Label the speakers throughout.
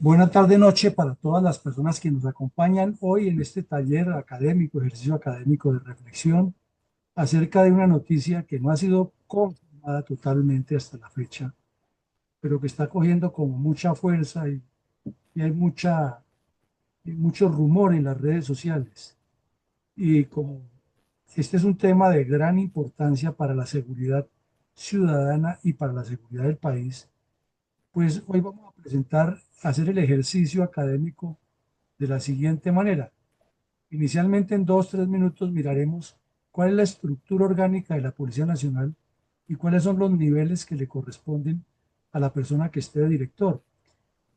Speaker 1: Buena tarde, noche para todas las personas que nos acompañan hoy en este taller académico, ejercicio académico de reflexión acerca de una noticia que no ha sido confirmada totalmente hasta la fecha, pero que está cogiendo como mucha fuerza y hay mucho rumor en las redes sociales. Y como este es un tema de gran importancia para la seguridad ciudadana y para la seguridad del país, pues hoy vamos a hacer el ejercicio académico de la siguiente manera. Inicialmente en 2, 3 minutos miraremos cuál es la estructura orgánica de la Policía Nacional y cuáles son los niveles que le corresponden a la persona que esté de director.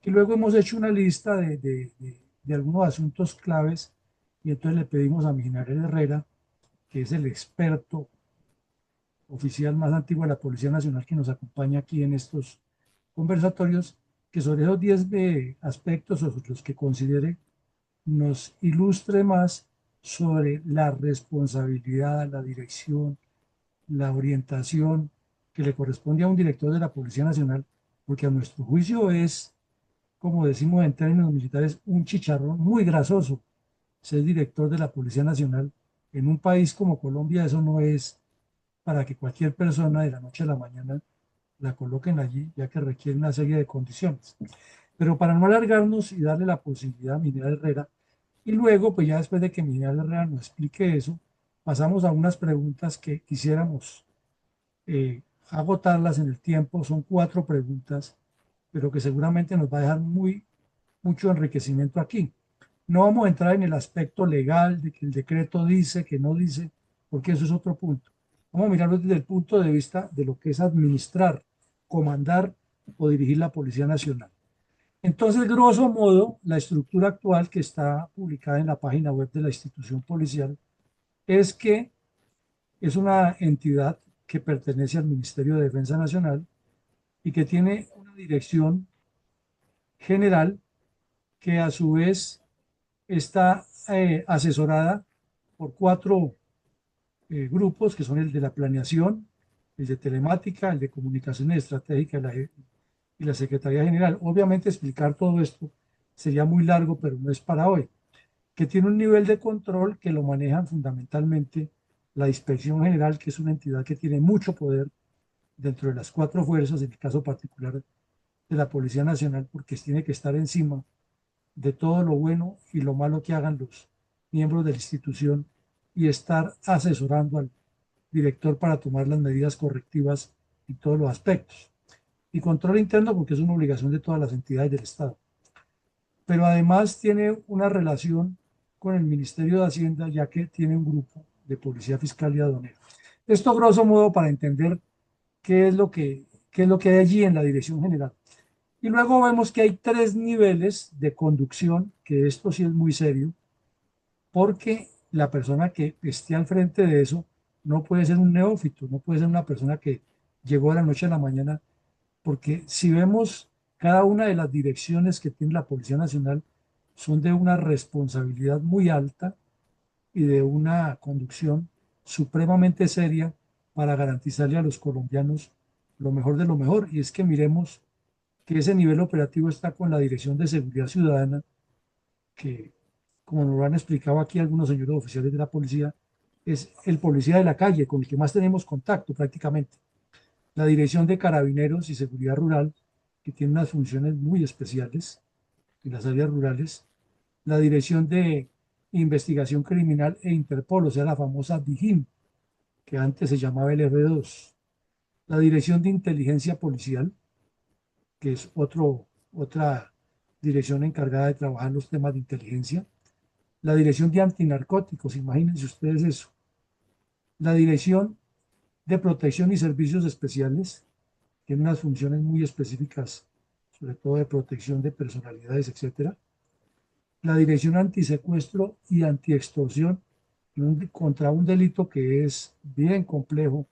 Speaker 1: Y luego hemos hecho una lista de algunos asuntos claves y entonces le pedimos a mi general Herrera, que es el experto oficial más antiguo de la Policía Nacional que nos acompaña aquí en estos conversatorios, que sobre esos 10 aspectos o los que considere nos ilustre más sobre la responsabilidad, la dirección, la orientación que le corresponde a un director de la Policía Nacional, porque a nuestro juicio es, como decimos en términos militares, un chicharrón muy grasoso ser director de la Policía Nacional. En un país como Colombia eso no es para que cualquier persona de la noche a la mañana la coloquen allí, ya que requiere una serie de condiciones. Pero para no alargarnos y darle la posibilidad a Miguel Herrera, y luego, pues ya después de que Miguel Herrera nos explique eso, pasamos a unas preguntas que quisiéramos agotarlas en el tiempo. Son 4 preguntas, pero que seguramente nos va a dejar mucho enriquecimiento aquí. No vamos a entrar en el aspecto legal de que el decreto dice, que no dice, porque eso es otro punto. Vamos a mirarlo desde el punto de vista de lo que es administrar, comandar o dirigir la Policía Nacional. Entonces, grosso modo, la estructura actual que está publicada en la página web de la institución policial es que es una entidad que pertenece al Ministerio de Defensa Nacional y que tiene una dirección general que a su vez está asesorada por 4 grupos, que son el de la planeación, el de telemática, el de comunicaciones estratégicas y la Secretaría General. Obviamente explicar todo esto sería muy largo, pero no es para hoy. Que tiene un nivel de control que lo manejan fundamentalmente la Inspección General, que es una entidad que tiene mucho poder dentro de las 4 fuerzas, en el caso particular de la Policía Nacional, porque tiene que estar encima de todo lo bueno y lo malo que hagan los miembros de la institución y estar asesorando al director para tomar las medidas correctivas en todos los aspectos. Y control interno porque es una obligación de todas las entidades del Estado. Pero además tiene una relación con el Ministerio de Hacienda, ya que tiene un grupo de policía fiscal y aduanera. Esto grosso modo para entender qué es lo que hay allí en la dirección general. Y luego vemos que hay 3 niveles de conducción, que esto sí es muy serio, porque la persona que esté al frente de eso no puede ser un neófito, no puede ser una persona que llegó de la noche a la mañana, porque si vemos cada una de las direcciones que tiene la Policía Nacional son de una responsabilidad muy alta y de una conducción supremamente seria para garantizarle a los colombianos lo mejor de lo mejor. Y es que miremos que ese nivel operativo está con la Dirección de Seguridad Ciudadana, que, como nos lo han explicado aquí algunos señores oficiales de la policía, es el policía de la calle con el que más tenemos contacto prácticamente. La Dirección de Carabineros y Seguridad Rural, que tiene unas funciones muy especiales en las áreas rurales. La Dirección de Investigación Criminal e Interpol, o sea, la famosa DIJÍN, que antes se llamaba el F2. La Dirección de Inteligencia Policial, que es otra dirección encargada de trabajar los temas de inteligencia. La Dirección de Antinarcóticos, imagínense ustedes eso. La Dirección de Protección y Servicios Especiales, tiene unas funciones muy específicas, sobre todo de protección de personalidades, etcétera. La Dirección Antisecuestro y Antiextorsión, contra un delito que es bien complejo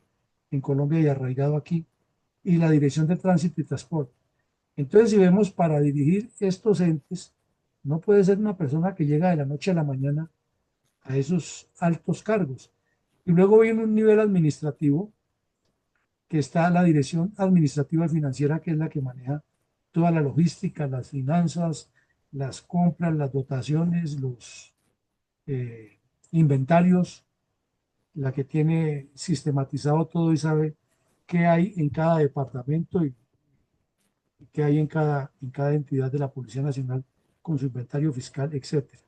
Speaker 1: en Colombia y arraigado aquí, y la Dirección de Tránsito y Transporte. Entonces, si vemos, para dirigir estos entes, no puede ser una persona que llega de la noche a la mañana a esos altos cargos. Y luego viene un nivel administrativo, que está la Dirección Administrativa y Financiera, que es la que maneja toda la logística, las finanzas, las compras, las dotaciones, los inventarios, la que tiene sistematizado todo y sabe qué hay en cada departamento y qué hay en cada entidad de la Policía Nacional con su inventario fiscal, etcétera.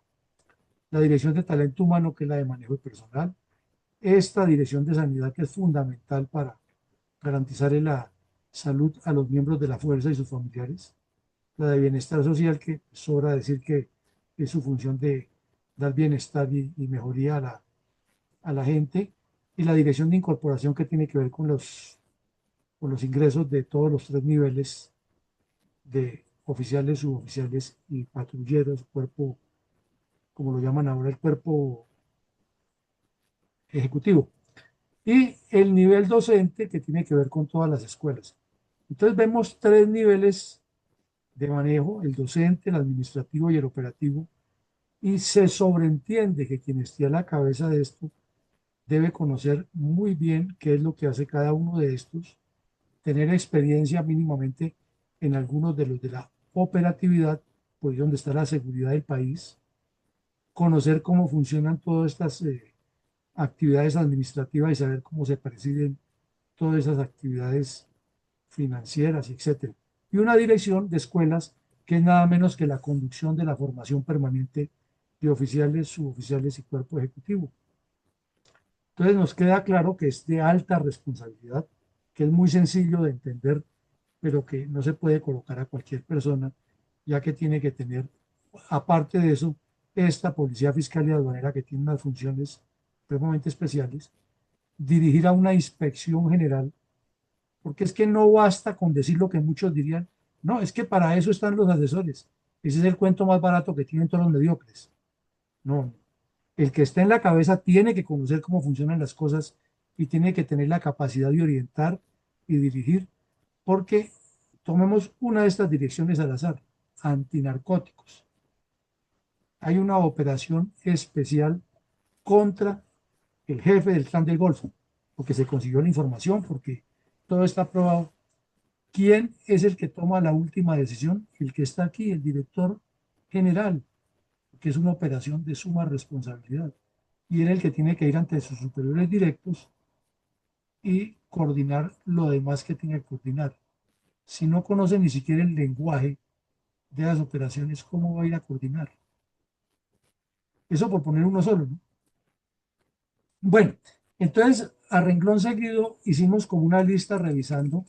Speaker 1: La dirección de talento humano, que es la de manejo de personal, esta dirección de sanidad que es fundamental para garantizar la salud a los miembros de la fuerza y sus familiares, la de bienestar social, que sobra decir que es su función de dar bienestar y mejoría a la gente, y la dirección de incorporación que tiene que ver con los ingresos de todos los tres niveles de oficiales, suboficiales y patrulleros, cuerpo, como lo llaman ahora, el cuerpo ejecutivo. Y el nivel docente que tiene que ver con todas las escuelas. Entonces vemos tres niveles de manejo, el docente, el administrativo y el operativo, y se sobreentiende que quien esté a la cabeza de esto debe conocer muy bien qué es lo que hace cada uno de estos, tener experiencia mínimamente en algunos de los de la operatividad, pues donde está la seguridad del país, conocer cómo funcionan todas estas actividades administrativas y saber cómo se presiden todas esas actividades financieras, etcétera. Y una dirección de escuelas que es nada menos que la conducción de la formación permanente de oficiales, suboficiales y cuerpo ejecutivo. Entonces nos queda claro que es de alta responsabilidad, que es muy sencillo de entender, pero que no se puede colocar a cualquier persona, ya que tiene que tener, aparte de eso, esta policía fiscal y aduanera que tiene unas funciones supremamente especiales, dirigir a una inspección general, porque es que no basta con decir lo que muchos dirían, no, es que para eso están los asesores, ese es el cuento más barato que tienen todos los mediocres. No, el que está en la cabeza tiene que conocer cómo funcionan las cosas y tiene que tener la capacidad de orientar y dirigir, porque tomemos una de estas direcciones al azar, antinarcóticos. Hay una operación especial contra el jefe del clan del Golfo, porque se consiguió la información, porque todo está probado. ¿Quién es el que toma la última decisión? El que está aquí, el director general, que es una operación de suma responsabilidad. Y él es el que tiene que ir ante sus superiores directos y coordinar lo demás que tiene que coordinar. Si no conoce ni siquiera el lenguaje de las operaciones, ¿cómo va a ir a coordinar? Eso por poner uno solo, ¿no? Bueno, entonces a renglón seguido hicimos como una lista revisando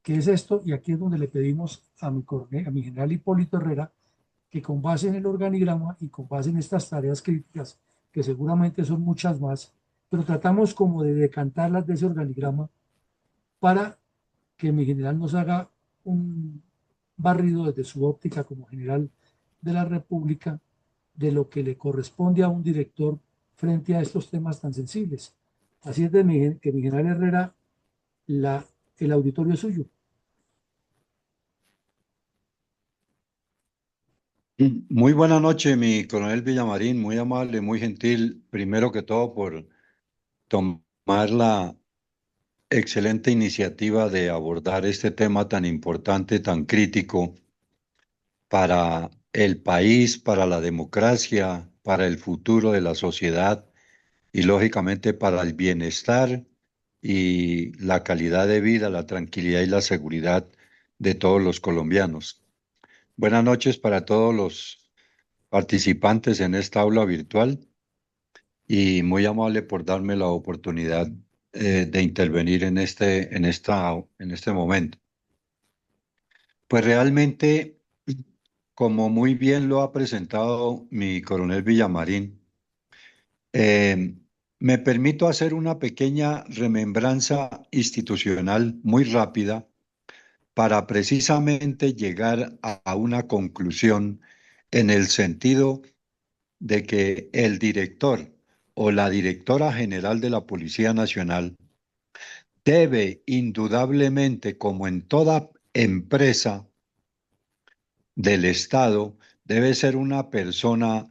Speaker 1: qué es esto, y aquí es donde le pedimos a a mi general Hipólito Herrera, que con base en el organigrama y con base en estas tareas críticas, que seguramente son muchas más, pero tratamos como de decantarlas de ese organigrama para que mi general nos haga un barrido desde su óptica como general de la República de lo que le corresponde a un director frente a estos temas tan sensibles. Así es que mi general Herrera, el auditorio es suyo.
Speaker 2: Muy buena noche, mi coronel Villamarín, muy amable, muy gentil, primero que todo por tomar la excelente iniciativa de abordar este tema tan importante, tan crítico para el país, para la democracia, para el futuro de la sociedad y lógicamente para el bienestar y la calidad de vida, la tranquilidad y la seguridad de todos los colombianos. Buenas noches para todos los participantes en esta aula virtual y muy amable por darme la oportunidad de intervenir en este momento. Pues realmente, como muy bien lo ha presentado mi coronel Villamarín, eh, me permito hacer una pequeña remembranza institucional muy rápida para precisamente llegar a una conclusión en el sentido de que el director o la directora general de la Policía Nacional debe indudablemente, como en toda empresa del Estado, debe ser una persona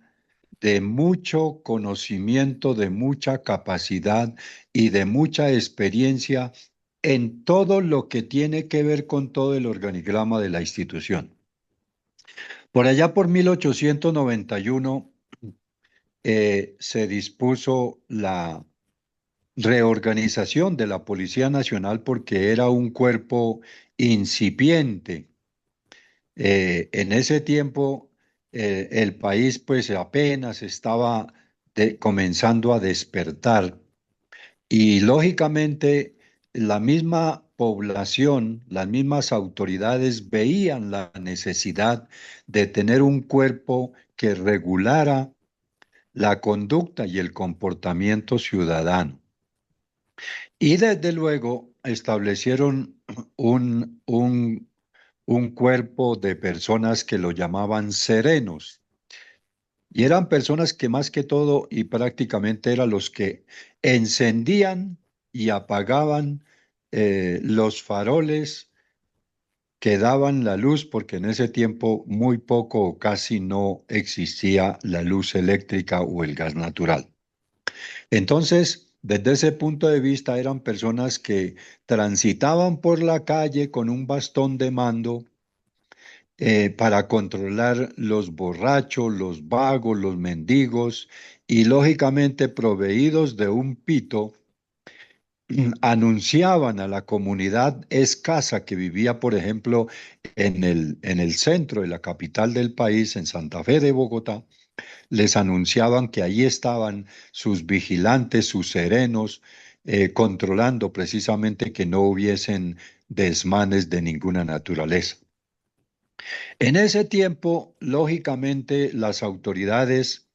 Speaker 2: de mucho conocimiento, de mucha capacidad y de mucha experiencia en todo lo que tiene que ver con todo el organigrama de la institución. Por allá por 1891 se dispuso la reorganización de la Policía Nacional porque era un cuerpo incipiente. En ese tiempo el país pues apenas estaba comenzando a despertar y lógicamente la misma población, las mismas autoridades veían la necesidad de tener un cuerpo que regulara la conducta y el comportamiento ciudadano. Y desde luego establecieron un cuerpo de personas que lo llamaban serenos. Y eran personas que más que todo y prácticamente eran los que encendían y apagaban los faroles que daban la luz, porque en ese tiempo muy poco o casi no existía la luz eléctrica o el gas natural. Entonces, desde ese punto de vista, eran personas que transitaban por la calle con un bastón de mando para controlar los borrachos, los vagos, los mendigos y lógicamente proveídos de un pito, anunciaban a la comunidad escasa que vivía, por ejemplo, en el centro de la capital del país, en Santa Fe de Bogotá, les anunciaban que allí estaban sus vigilantes, sus serenos, controlando precisamente que no hubiesen desmanes de ninguna naturaleza. En ese tiempo, lógicamente, las autoridades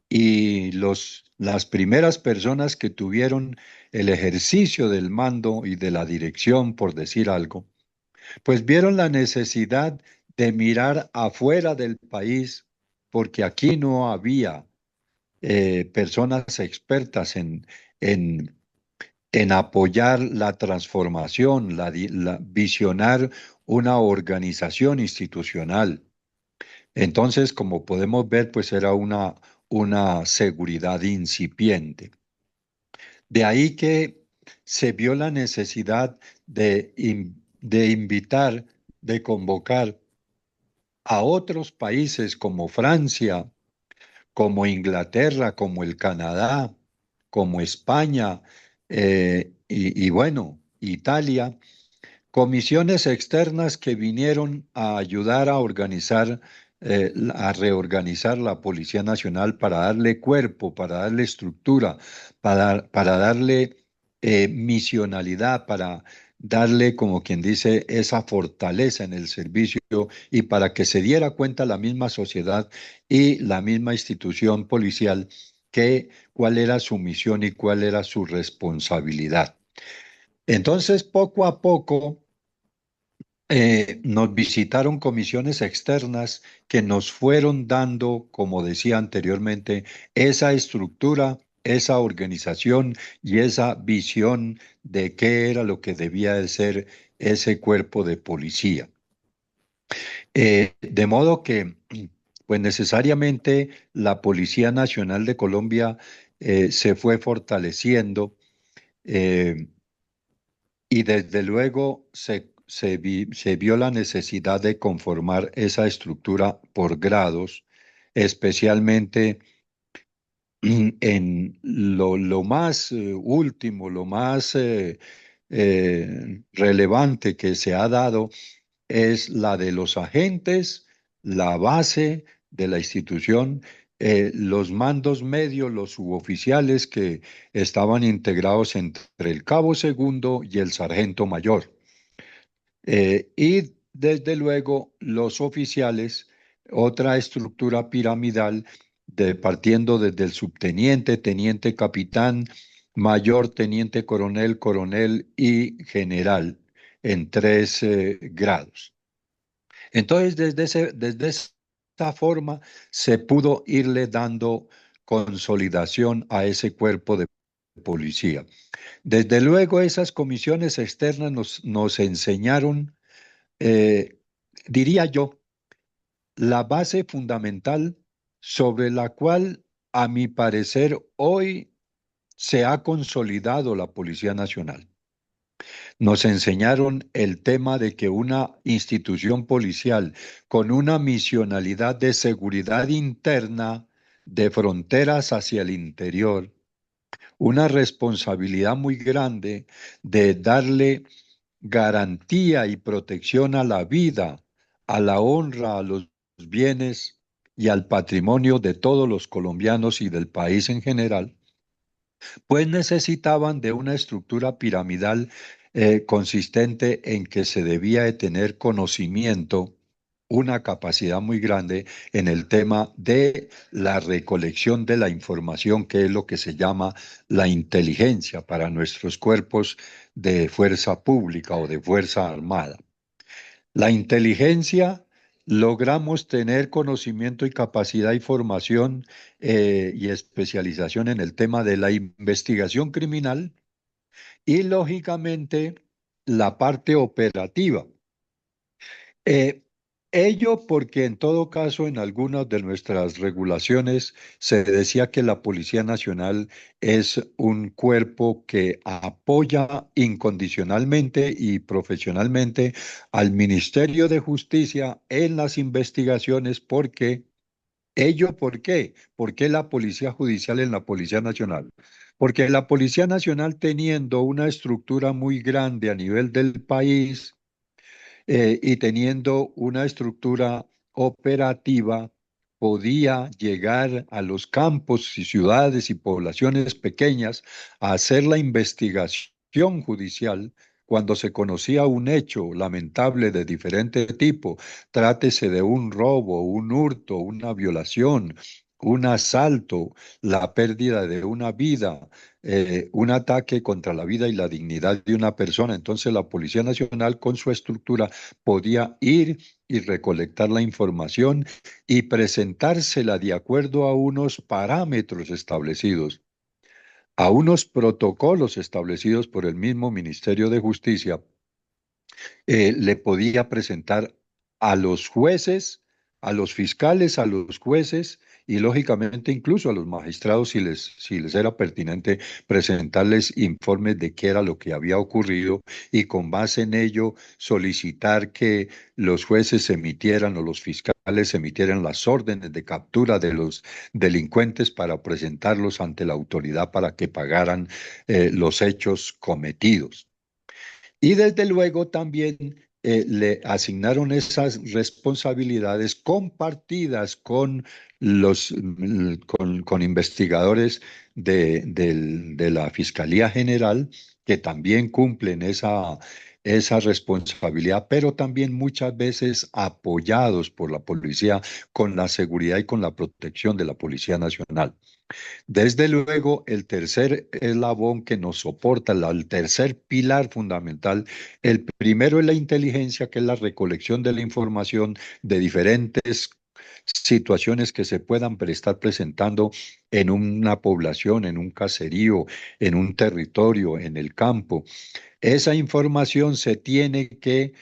Speaker 2: y las primeras personas que tuvieron el ejercicio del mando y de la dirección, por decir algo, pues vieron la necesidad de mirar afuera del país, porque aquí no había personas expertas en, en apoyar la transformación, visionar una organización institucional. Entonces, como podemos ver, pues era una seguridad incipiente. De ahí que se vio la necesidad de invitar, de convocar a otros países como Francia, como Inglaterra, como el Canadá, como España y bueno, Italia, comisiones externas que vinieron a ayudar a organizar, a reorganizar la Policía Nacional para darle cuerpo, para darle estructura, para darle misionalidad, para darle, como quien dice, esa fortaleza en el servicio y para que se diera cuenta la misma sociedad y la misma institución policial que cuál era su misión y cuál era su responsabilidad. Entonces, poco a poco, nos visitaron comisiones externas que nos fueron dando, como decía anteriormente, esa estructura, esa organización y esa visión de qué era lo que debía de ser ese cuerpo de policía. De modo que, pues necesariamente la Policía Nacional de Colombia se fue fortaleciendo. eh, y desde luego se vio la necesidad de conformar esa estructura por grados, especialmente en lo más último, lo más relevante que se ha dado es la de los agentes, la base de la institución, los mandos medios, los suboficiales que estaban integrados entre el cabo segundo y el sargento mayor. Y desde luego los oficiales, otra estructura piramidal partiendo desde el subteniente, teniente capitán, mayor, teniente coronel, coronel y general en tres grados. Entonces, desde esta forma se pudo irle dando consolidación a ese cuerpo de policía. Desde luego, esas comisiones externas nos enseñaron, eh, diría yo, la base fundamental sobre la cual, a mi parecer, hoy se ha consolidado la Policía Nacional. Nos enseñaron el tema de que una institución policial con una misionalidad de seguridad interna, de fronteras hacia el interior, una responsabilidad muy grande de darle garantía y protección a la vida, a la honra, a los bienes y al patrimonio de todos los colombianos y del país en general, pues necesitaban de una estructura piramidal consistente en que se debía de tener conocimiento, una capacidad muy grande en el tema de la recolección de la información, que es lo que se llama la inteligencia para nuestros cuerpos de fuerza pública o de fuerza armada. La inteligencia, logramos tener conocimiento y capacidad y formación y especialización en el tema de la investigación criminal y, lógicamente, la parte operativa. Eh, Ello porque en todo caso en algunas de nuestras regulaciones se decía que la Policía Nacional es un cuerpo que apoya incondicionalmente y profesionalmente al Ministerio de Justicia en las investigaciones. Porque ello, ¿por qué? ¿Por qué la Policía Judicial en la Policía Nacional? Porque la Policía Nacional, teniendo una estructura muy grande a nivel del país, y teniendo una estructura operativa, podía llegar a los campos y ciudades y poblaciones pequeñas a hacer la investigación judicial cuando se conocía un hecho lamentable de diferente tipo, trátese de un robo, un hurto, una violación, un asalto, la pérdida de una vida, un ataque contra la vida y la dignidad de una persona. Entonces la Policía Nacional, con su estructura, podía ir y recolectar la información y presentársela de acuerdo a unos parámetros establecidos, a unos protocolos establecidos por el mismo Ministerio de Justicia. Le podía presentar a los jueces, a los fiscales, a los jueces y, lógicamente, incluso a los magistrados, si les era pertinente presentarles informes de qué era lo que había ocurrido, y con base en ello solicitar que los jueces emitieran o los fiscales emitieran las órdenes de captura de los delincuentes para presentarlos ante la autoridad para que pagaran los hechos cometidos. Y desde luego también le asignaron esas responsabilidades compartidas con con investigadores de la Fiscalía General, que también cumplen esa responsabilidad, pero también muchas veces apoyados por la policía, con la seguridad y con la protección de la Policía Nacional. Desde luego, el tercer eslabón que nos soporta, el tercer pilar fundamental, el primero es la inteligencia, que es la recolección de la información de diferentes situaciones que se puedan estar presentando en una población, en un caserío, en un territorio, en el campo. Esa información se tiene que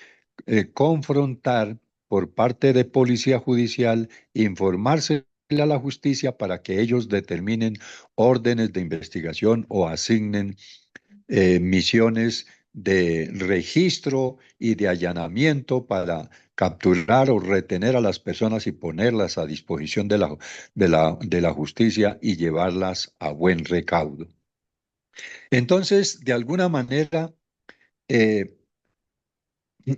Speaker 2: confrontar por parte de Policía Judicial, informarse a la justicia para que ellos determinen órdenes de investigación o asignen misiones de registro y de allanamiento para capturar o retener a las personas y ponerlas a disposición de la justicia y llevarlas a buen recaudo. Entonces, de alguna manera, eh,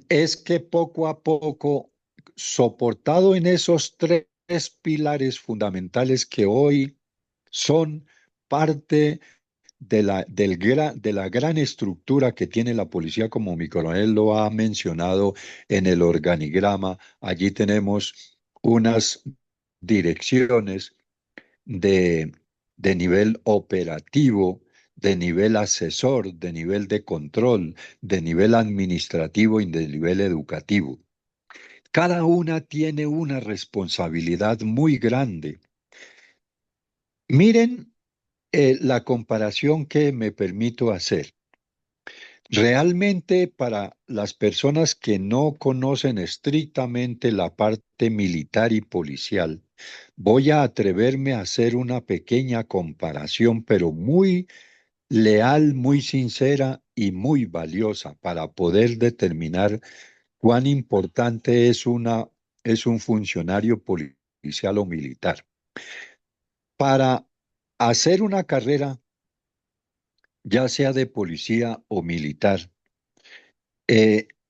Speaker 2: es que poco a poco, soportado en esos tres pilares fundamentales que hoy son parte de la gran estructura que tiene la policía, como mi coronel lo ha mencionado en el organigrama. Allí tenemos unas direcciones de, de nivel operativo, de nivel asesor, de nivel de control, de nivel administrativo y de nivel educativo. Cada una tiene una responsabilidad muy grande. Miren la comparación que me permito hacer. Realmente, para las personas que no conocen estrictamente la parte militar y policial, voy a atreverme a hacer una pequeña comparación, pero muy leal, muy sincera y muy valiosa para poder determinar cuán importante es un funcionario policial o militar. Para hacer una carrera, ya sea de policía o militar,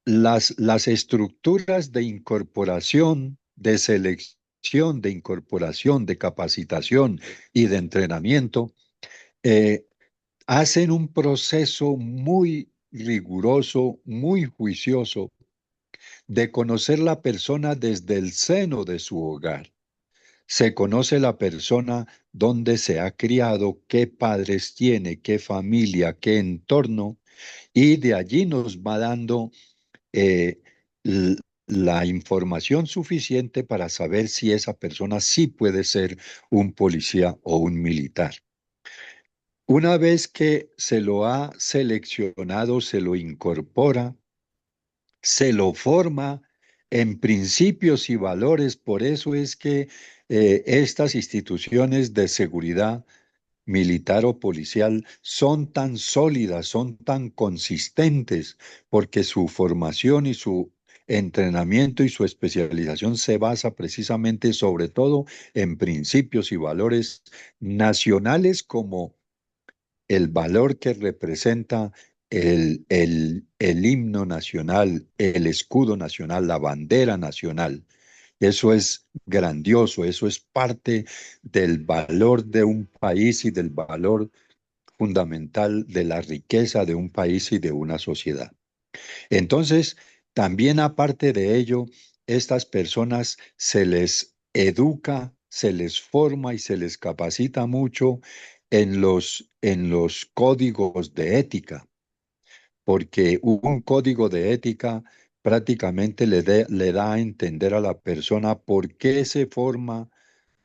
Speaker 2: las estructuras de incorporación, de selección, de incorporación, de capacitación y de entrenamiento, eh, hacen un proceso muy riguroso, muy juicioso de conocer la persona desde el seno de su hogar. Se conoce la persona, dónde se ha criado, qué padres tiene, qué familia, qué entorno, y de allí nos va dando eh, l- la información suficiente para saber si esa persona sí puede ser un policía o un militar. Una vez que se lo ha seleccionado, se lo incorpora, se lo forma en principios y valores. Por eso es que estas instituciones de seguridad militar o policial son tan sólidas, son tan consistentes, porque su formación y su entrenamiento y su especialización se basa precisamente sobre todo en principios y valores nacionales como el valor que representa el himno nacional, el escudo nacional, la bandera nacional. Eso es grandioso, eso es parte del valor de un país y del valor fundamental de la riqueza de un país y de una sociedad. Entonces, también aparte de ello, estas personas se les educa, se les forma y se les capacita mucho en los códigos de ética, porque un código de ética prácticamente le da a entender a la persona por qué se forma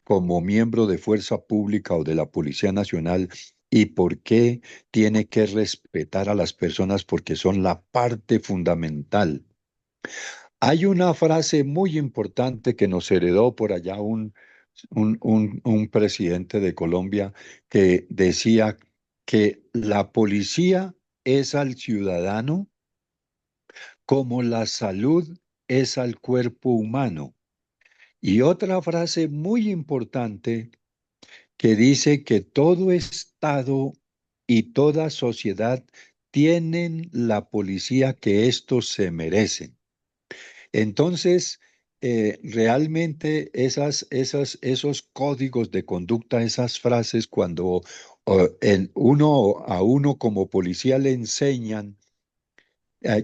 Speaker 2: como miembro de fuerza pública o de la Policía Nacional y por qué tiene que respetar a las personas porque son la parte fundamental. Hay una frase muy importante que nos heredó por allá un presidente de Colombia que decía que la policía es al ciudadano como la salud es al cuerpo humano. Y otra frase muy importante que dice que todo Estado y toda sociedad tienen la policía que estos se merecen. Entonces, realmente esos códigos de conducta, esas frases, cuando uno a uno como policía le enseñan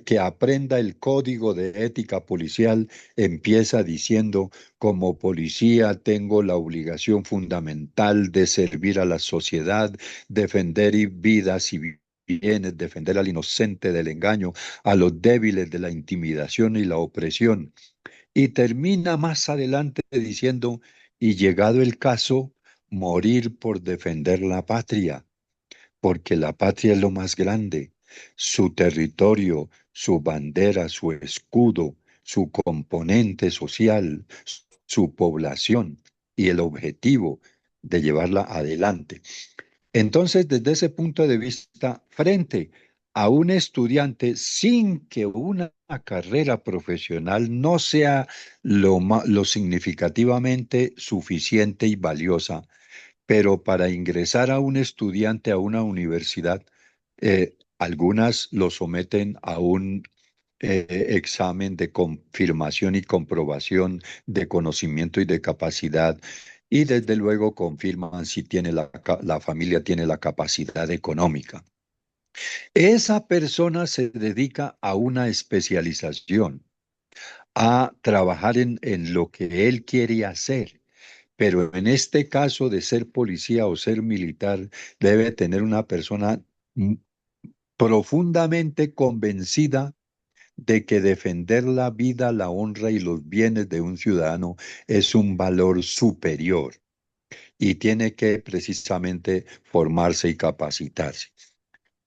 Speaker 2: que aprenda el código de ética policial, empieza diciendo, como policía tengo la obligación fundamental de servir a la sociedad, defender vidas y bienes, defender al inocente del engaño, a los débiles de la intimidación y la opresión. Y termina más adelante diciendo, y llegado el caso, morir por defender la patria porque la patria es lo más grande, su territorio, su bandera, su escudo, su componente social, su población y el objetivo de llevarla adelante. Entonces, desde ese punto de vista, frente a un estudiante sin que una carrera profesional no sea lo significativamente suficiente y valiosa, pero para ingresar a un estudiante a una universidad, algunas lo someten a un examen de confirmación y comprobación de conocimiento y de capacidad, y desde luego confirman si tiene la familia tiene la capacidad económica. Esa persona se dedica a una especialización, a trabajar en lo que él quiere hacer. Pero en este caso de ser policía o ser militar, debe tener una persona mm, profundamente convencida de que defender la vida, la honra y los bienes de un ciudadano es un valor superior y tiene que precisamente formarse y capacitarse.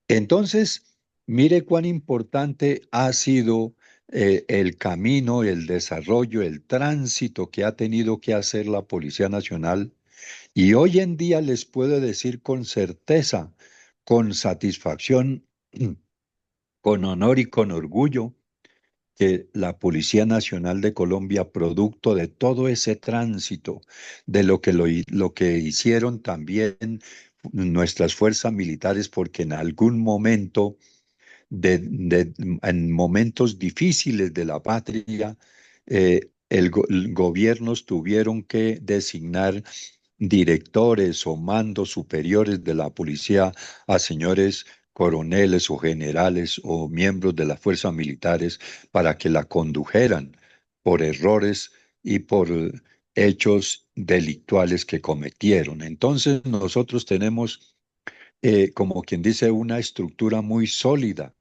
Speaker 2: Entonces, mire cuán importante ha sido el camino, el desarrollo, el tránsito que ha tenido que hacer la Policía Nacional. Y hoy en día les puedo decir con certeza, con satisfacción, con honor y con orgullo que la Policía Nacional de Colombia, producto de todo ese tránsito, de lo que hicieron también nuestras fuerzas militares, porque en algún momento, en momentos difíciles de la patria, gobiernos tuvieron que designar directores o mandos superiores de la policía a señores coroneles o generales o miembros de las fuerzas militares para que la condujeran por errores y por hechos delictuales que cometieron. Entonces nosotros tenemos, como quien dice, una estructura muy sólida.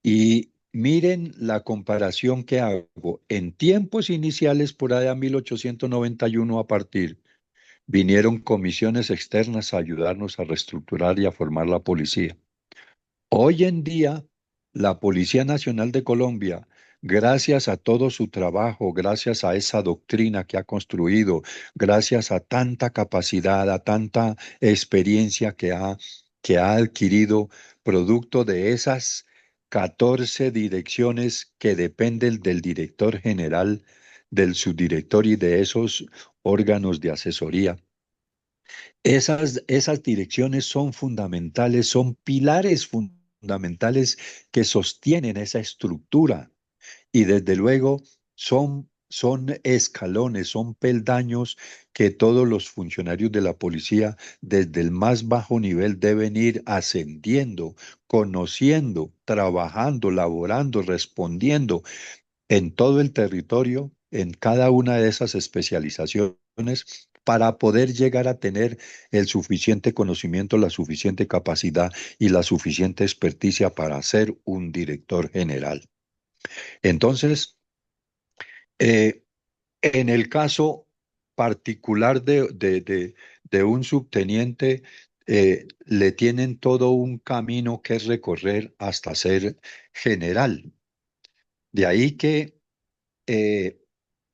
Speaker 2: Y miren la comparación que hago. En tiempos iniciales, por allá 1891 a partir, vinieron comisiones externas a ayudarnos a reestructurar y a formar la policía. Hoy en día, la Policía Nacional de Colombia, gracias a todo su trabajo, gracias a esa doctrina que ha construido, gracias a tanta capacidad, a tanta experiencia que ha adquirido, producto de esas 14 direcciones que dependen del director general, del subdirector y de esos órganos de asesoría. Esas direcciones son fundamentales, son pilares fundamentales que sostienen esa estructura y desde luego son escalones, son peldaños que todos los funcionarios de la policía desde el más bajo nivel deben ir ascendiendo, conociendo, trabajando, laborando, respondiendo en todo el territorio, en cada una de esas especializaciones, para poder llegar a tener el suficiente conocimiento, la suficiente capacidad y la suficiente experticia para ser un director general. Entonces, eh, en el caso particular de un subteniente, le tienen todo un camino que recorrer hasta ser general. De ahí que eh,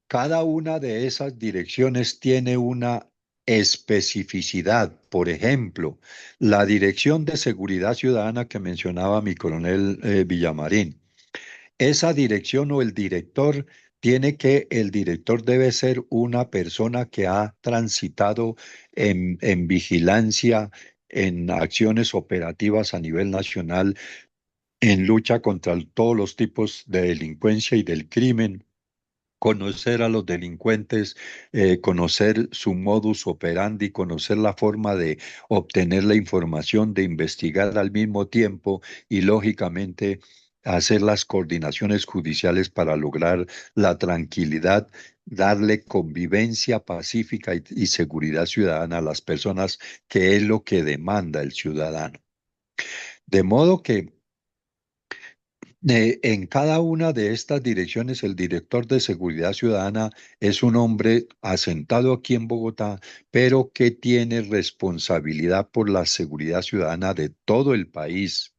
Speaker 2: cada una de esas direcciones tiene una especificidad. Por ejemplo, la Dirección de Seguridad Ciudadana que mencionaba mi coronel Villamarín. Esa dirección o el director el director debe ser una persona que ha transitado en vigilancia, en acciones operativas a nivel nacional, en lucha contra todos los tipos de delincuencia y del crimen, conocer a los delincuentes, conocer su modus operandi, conocer la forma de obtener la información, de investigar al mismo tiempo y lógicamente hacer las coordinaciones judiciales para lograr la tranquilidad, darle convivencia pacífica y seguridad ciudadana a las personas, que es lo que demanda el ciudadano. De modo que en cada una de estas direcciones, el director de seguridad ciudadana es un hombre asentado aquí en Bogotá, pero que tiene responsabilidad por la seguridad ciudadana de todo el país.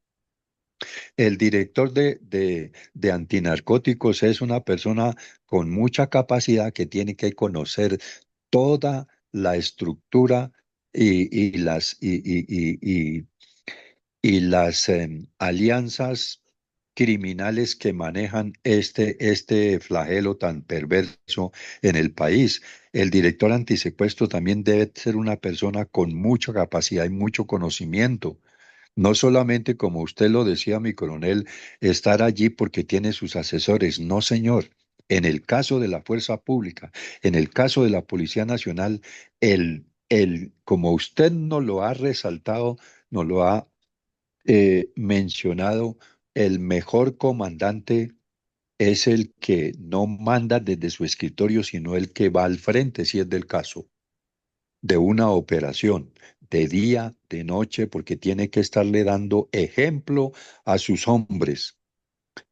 Speaker 2: El director de antinarcóticos es una persona con mucha capacidad que tiene que conocer toda la estructura y las alianzas criminales que manejan este flagelo tan perverso en el país. El director antisecuestro también debe ser una persona con mucha capacidad y mucho conocimiento. No solamente, como usted lo decía, mi coronel, estar allí porque tiene sus asesores. No, señor. En el caso de la fuerza pública, en el caso de la Policía Nacional, como usted nos lo ha resaltado, nos lo ha mencionado, el mejor comandante es el que no manda desde su escritorio, sino el que va al frente, si es del caso, de una operación, de día, de noche, porque tiene que estarle dando ejemplo a sus hombres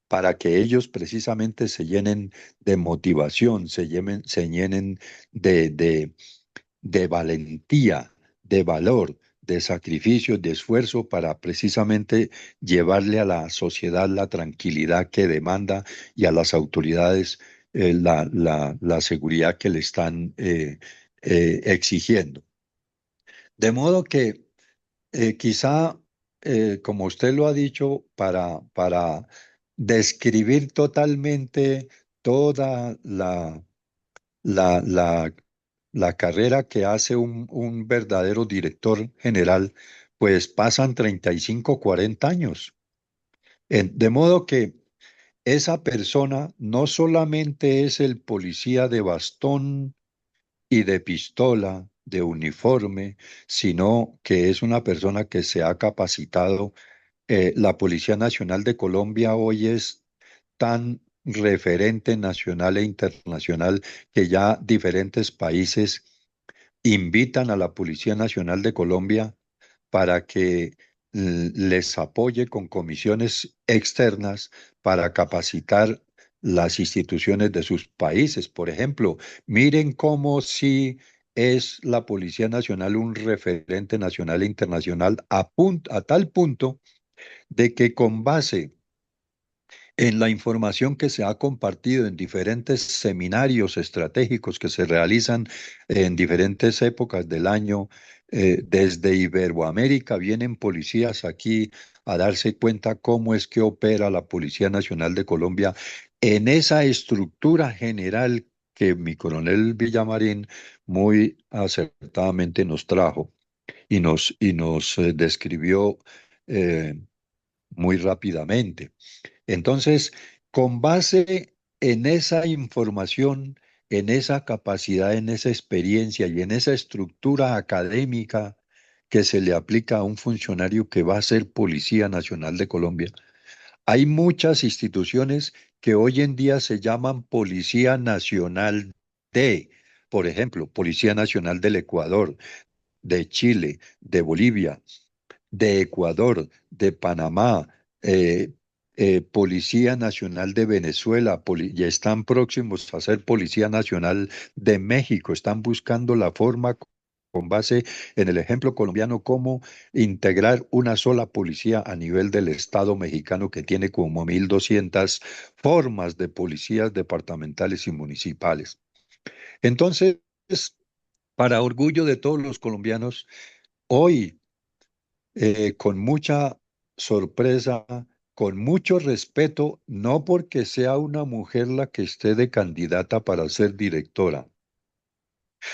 Speaker 2: para que ellos precisamente se llenen de motivación, se llenen de, de valentía, de valor, de sacrificio, de esfuerzo para precisamente llevarle a la sociedad la tranquilidad que demanda y a las autoridades la seguridad que le están exigiendo. De modo que quizá como usted lo ha dicho, para describir totalmente toda la, la, la carrera que hace un verdadero director general, pues pasan 35, 40 años. De modo que esa persona no solamente es el policía de bastón y de pistola, de uniforme, sino que es una persona que se ha capacitado. La Policía Nacional de Colombia hoy es tan referente nacional e internacional que ya diferentes países invitan a la Policía Nacional de Colombia para que les apoye con comisiones externas para capacitar las instituciones de sus países. Por ejemplo, miren cómo si es la Policía Nacional un referente nacional e internacional a tal punto de que con base en la información que se ha compartido en diferentes seminarios estratégicos que se realizan en diferentes épocas del año, desde Iberoamérica vienen policías aquí a darse cuenta cómo es que opera la Policía Nacional de Colombia en esa estructura general que mi coronel Villamarín muy acertadamente nos trajo y nos describió muy rápidamente. Entonces, con base en esa información, en esa capacidad, en esa experiencia y en esa estructura académica que se le aplica a un funcionario que va a ser Policía Nacional de Colombia, hay muchas instituciones que hoy en día se llaman Policía Nacional de, por ejemplo, Policía Nacional del Ecuador, de Chile, de Bolivia, de Ecuador, de Panamá, Policía Nacional de Venezuela, y están próximos a ser Policía Nacional de México. Están buscando la forma, con base en el ejemplo colombiano, cómo integrar una sola policía a nivel del Estado mexicano, que tiene como 1.200 formas de policías departamentales y municipales. Entonces, para orgullo de todos los colombianos, hoy con mucha sorpresa, con mucho respeto, no porque sea una mujer la que esté de candidata para ser directora,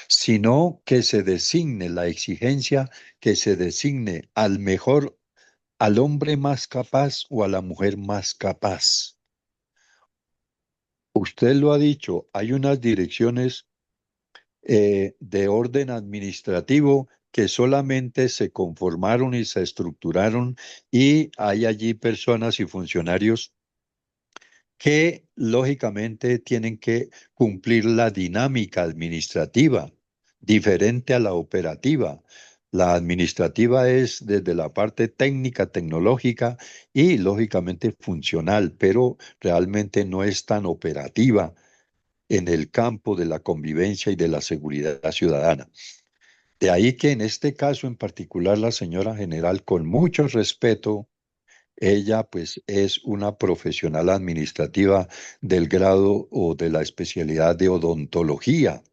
Speaker 2: sino que se designe la exigencia, que se designe al mejor, al hombre más capaz o a la mujer más capaz. Usted lo ha dicho, hay unas direcciones de orden administrativo que solamente se conformaron y se estructuraron, y hay allí personas y funcionarios que lógicamente tienen que cumplir la dinámica administrativa diferente a la operativa. La administrativa es desde la parte técnica, tecnológica y lógicamente funcional, pero realmente no es tan operativa en el campo de la convivencia y de la seguridad ciudadana. De ahí que en este caso en particular la señora general, con mucho respeto, ella pues es una profesional administrativa del grado o de la especialidad de odontología.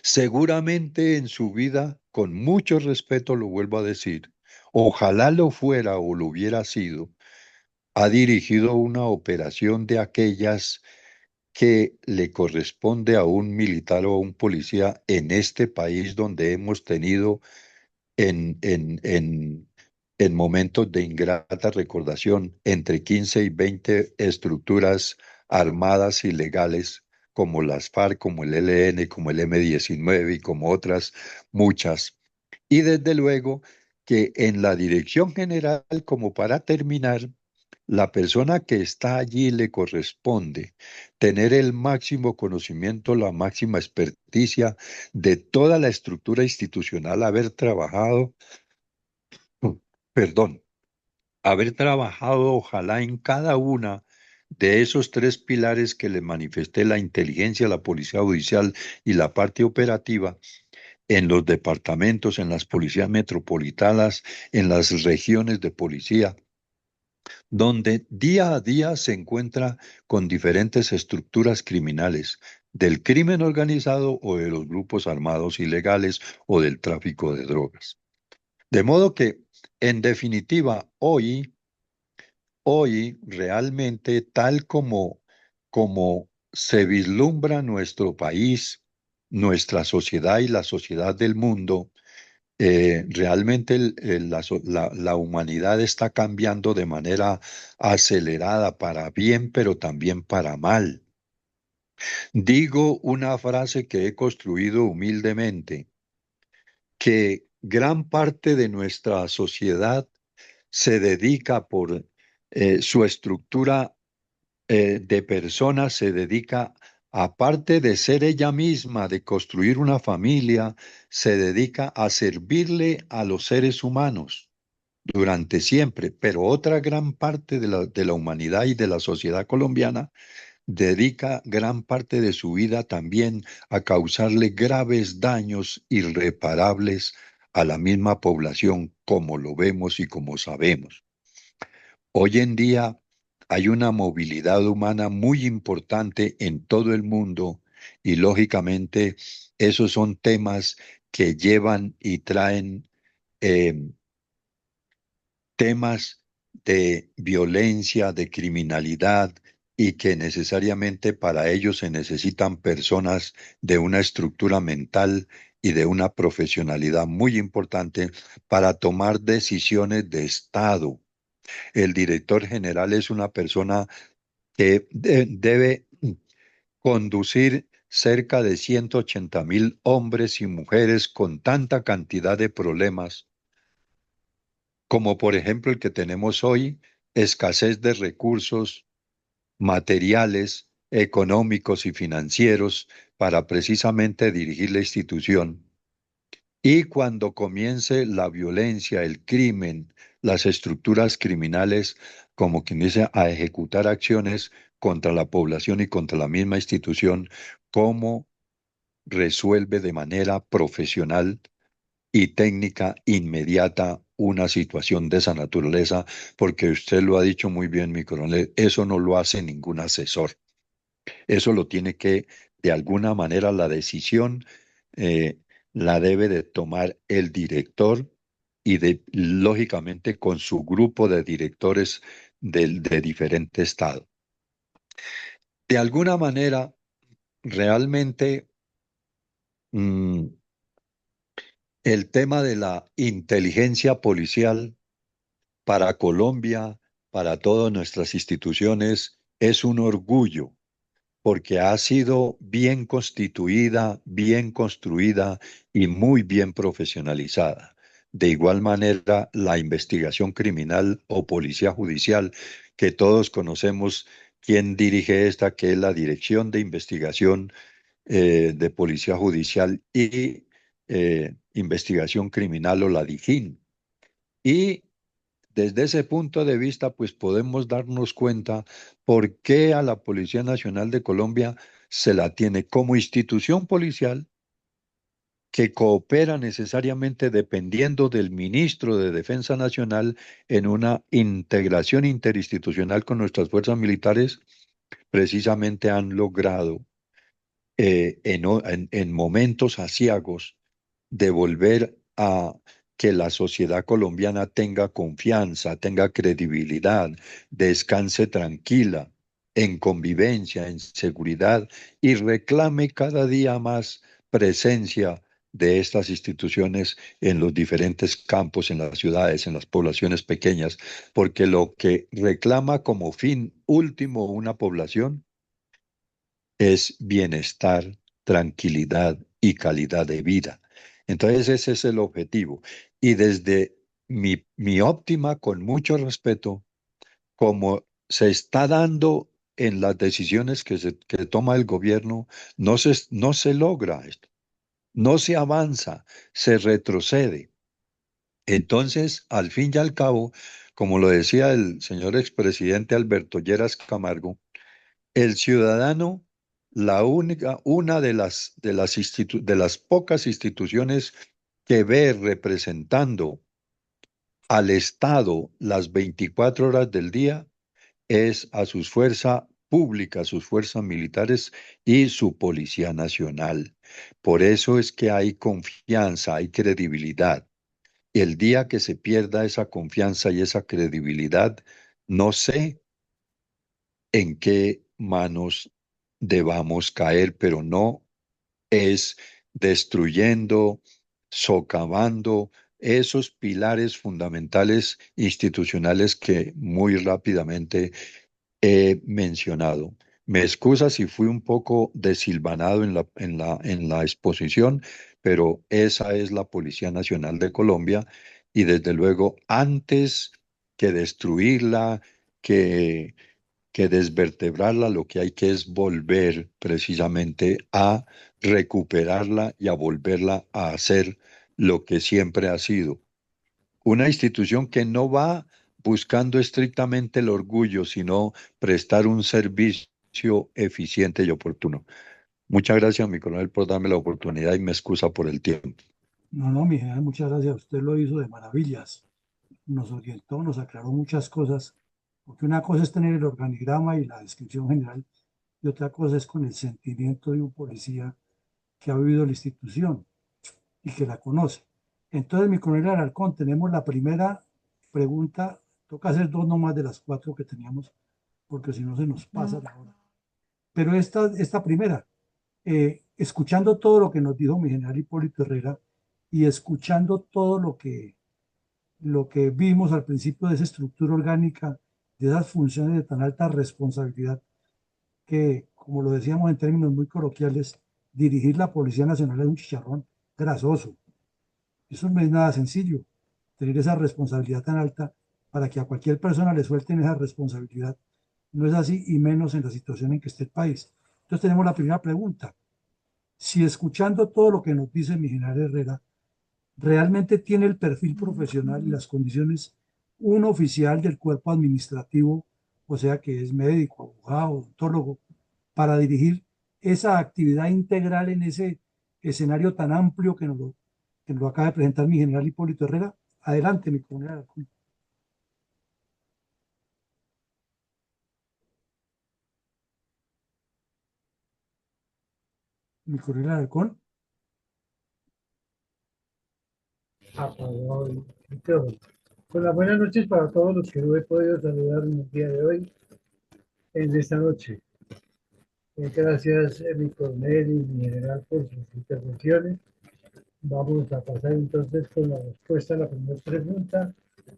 Speaker 2: Seguramente en su vida, con mucho respeto lo vuelvo a decir, ojalá lo fuera o lo hubiera sido, ha dirigido una operación de aquellas que le corresponde a un militar o a un policía en este país, donde hemos tenido en momentos de ingrata recordación entre 15 y 20 estructuras armadas ilegales, como las FARC, como el ELN, como el M-19 y como otras muchas. Y desde luego que en la dirección general, como para terminar, la persona que está allí le corresponde tener el máximo conocimiento, la máxima experticia de toda la estructura institucional, haber trabajado, perdón, haber trabajado ojalá en cada una de esos tres pilares que le manifesté: la inteligencia, la policía judicial y la parte operativa, en los departamentos, en las policías metropolitanas, en las regiones de policía, donde día a día se encuentra con diferentes estructuras criminales, del crimen organizado o de los grupos armados ilegales o del tráfico de drogas. De modo que En definitiva, hoy realmente tal como se vislumbra nuestro país, nuestra sociedad y la sociedad del mundo, realmente la humanidad está cambiando de manera acelerada para bien, pero también para mal. Digo una frase que he construido humildemente, que gran parte de nuestra sociedad se dedica por su estructura de personas, se dedica, aparte de ser ella misma, de construir una familia, se dedica a servirle a los seres humanos durante siempre. Pero otra gran parte de la humanidad y de la sociedad colombiana dedica gran parte de su vida también a causarle graves daños irreparables a la misma población, como lo vemos y como sabemos. Hoy en día hay una movilidad humana muy importante en todo el mundo y lógicamente esos son temas que llevan y traen eh, temas de violencia, de criminalidad y que necesariamente para ello se necesitan personas de una estructura mental y de una profesionalidad muy importante para tomar decisiones de Estado. El director general es una persona que debe conducir cerca de 180.000 hombres y mujeres con tanta cantidad de problemas, como por ejemplo el que tenemos hoy, escasez de recursos materiales, económicos y financieros para precisamente dirigir la institución. Y cuando comience la violencia, el crimen, las estructuras criminales, como quien dice, a ejecutar acciones contra la población y contra la misma institución, ¿cómo resuelve de manera profesional y técnica inmediata una situación de esa naturaleza? Porque usted lo ha dicho muy bien, mi coronel, eso no lo hace ningún asesor. Eso lo tiene que, de alguna manera, la decisión eh, la debe de tomar el director y lógicamente con su grupo de directores de diferente estado. De alguna manera, realmente mm, el tema de la inteligencia policial para Colombia, para todas nuestras instituciones, es un orgullo porque ha sido bien constituida, bien construida y muy bien profesionalizada. De igual manera, la investigación criminal o policía judicial, que todos conocemos quién dirige esta, que es la Dirección de Investigación de Policía Judicial y Investigación Criminal o la DIJÍN. Y desde ese punto de vista, pues podemos darnos cuenta por qué a la Policía Nacional de Colombia se la tiene como institución policial que coopera necesariamente dependiendo del ministro de Defensa Nacional en una integración interinstitucional con nuestras fuerzas militares, precisamente han logrado en momentos aciagos devolver a que la sociedad colombiana tenga confianza, tenga credibilidad, descanse tranquila, en convivencia, en seguridad y reclame cada día más presencia de estas instituciones en los diferentes campos, en las ciudades, en las poblaciones pequeñas, porque lo que reclama como fin último una población es bienestar, tranquilidad y calidad de vida. Entonces ese es el objetivo. Y desde mi óptima, con mucho respeto, como se está dando en las decisiones que toma el gobierno, no se logra esto, no se avanza, se retrocede. Entonces, al fin y al cabo, como lo decía el señor expresidente Alberto Lleras Camargo, el ciudadano, una de las pocas instituciones que ve representando al Estado las 24 horas del día es a sus fuerzas públicas, sus fuerzas militares y su Policía Nacional. Por eso es que hay confianza, hay credibilidad. El día que se pierda esa confianza y esa credibilidad, no sé en qué manos debamos caer, pero no es destruyendo, socavando esos pilares fundamentales institucionales que muy rápidamente he mencionado. Me excusa si fui un poco desilvanado en la exposición, pero esa es la Policía Nacional de Colombia y desde luego antes que destruirla, que que desvertebrarla, lo que hay que es volver precisamente a recuperarla y a volverla a hacer lo que siempre ha sido. Una institución que no va buscando estrictamente el orgullo, sino prestar un servicio eficiente y oportuno. Muchas gracias, mi coronel, por darme la oportunidad y me excusa por el tiempo.
Speaker 1: No, no, mi general, muchas gracias. Usted lo hizo de maravillas. Nos orientó, nos aclaró muchas cosas, porque una cosa es tener el organigrama y la descripción general, y otra cosa es con el sentimiento de un policía que ha vivido la institución y que la conoce. Entonces, mi coronel Alarcón, tenemos la primera pregunta. Toca hacer dos nomás de las cuatro que teníamos, porque si no se nos pasa la hora. Pero esta primera, escuchando todo lo que nos dijo mi general Hipólito Herrera y escuchando todo lo que vimos al principio de esa estructura orgánica, de esas funciones de tan alta responsabilidad, que, como lo decíamos en términos muy coloquiales, dirigir la Policía Nacional es un chicharrón grasoso. Eso no es nada sencillo, tener esa responsabilidad tan alta para que a cualquier persona le suelten esa responsabilidad. No es así, y menos en la situación en que esté el país. Entonces tenemos la primera pregunta. Si escuchando todo lo que nos dice mi general Herrera, realmente tiene el perfil profesional y las condiciones un oficial del cuerpo administrativo, o sea que es médico, abogado, odontólogo, para dirigir esa actividad integral en ese escenario tan amplio que nos lo acaba de presentar mi general Hipólito Herrera. Adelante, mi coronel Alarcón. Mi coronel Alarcón.
Speaker 3: Apagado el micrófono. Pues las buenas noches para todos los que no he podido saludar en el día de hoy, en esta noche. Gracias, mi coronel y mi general, por sus intervenciones. Vamos a pasar entonces con la respuesta a la primera pregunta.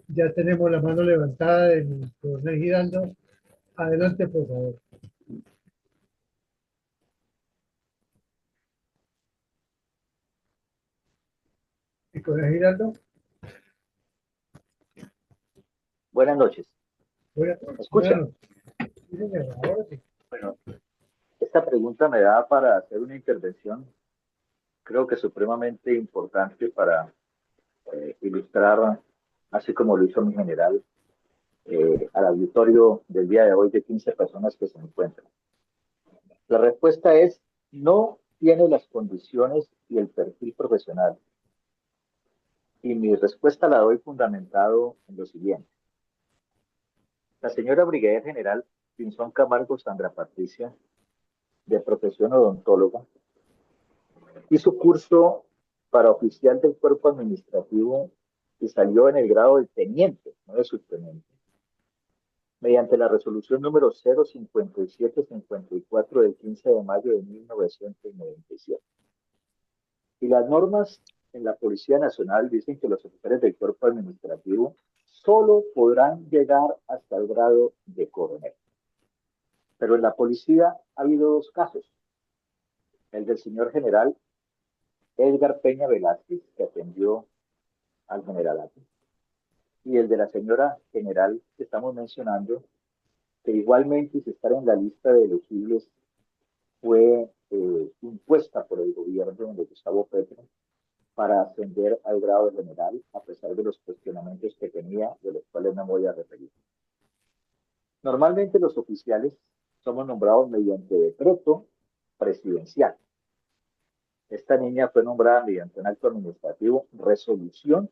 Speaker 3: Ya tenemos la mano levantada del coronel Giraldo. Adelante, por favor. Mi coronel Giraldo.
Speaker 4: Buenas noches.
Speaker 3: Buenas
Speaker 4: ¿Me
Speaker 3: noches.
Speaker 4: escucha?
Speaker 3: Sí, señor, ahora sí.
Speaker 4: Bueno, esta pregunta me da para hacer una intervención, creo que supremamente importante para ilustrar, así como lo hizo mi general, al auditorio del día de hoy de 15 personas que se encuentran. La respuesta es, no tiene las condiciones y el perfil profesional. Y mi respuesta la doy fundamentado en lo siguiente. La señora brigadier general Pinzón Camargo Sandra Patricia, de profesión odontóloga, hizo curso para oficial del cuerpo administrativo y salió en el grado de teniente, no de subteniente, mediante la resolución número 05754 del 15 de mayo de 1997. Y las normas en la Policía Nacional dicen que los oficiales del cuerpo administrativo solo podrán llegar hasta el grado de coronel. Pero en la policía ha habido dos casos. El del señor general Edgar Peña Velázquez, que atendió al generalato, y el de la señora general que estamos mencionando, que igualmente, si estar en la lista de elegibles, fue impuesta por el gobierno de Gustavo Petro para ascender al grado de general, a pesar de los cuestionamientos que tenía, de los cuales no me voy a referir. Normalmente los oficiales somos nombrados mediante decreto presidencial. Esta niña fue nombrada mediante un acto administrativo, resolución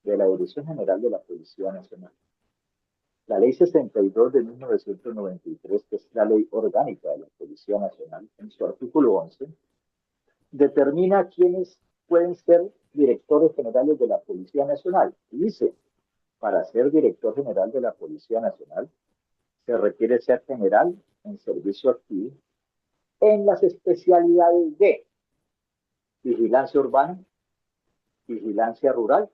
Speaker 4: de la Dirección General de la Policía Nacional. La Ley 62 de 1993, que es la Ley Orgánica de la Policía Nacional, en su artículo 11, determina quiénes pueden ser directores generales de la Policía Nacional. Y dice, para ser director general de la Policía Nacional, se requiere ser general en servicio activo en las especialidades de vigilancia urbana, vigilancia rural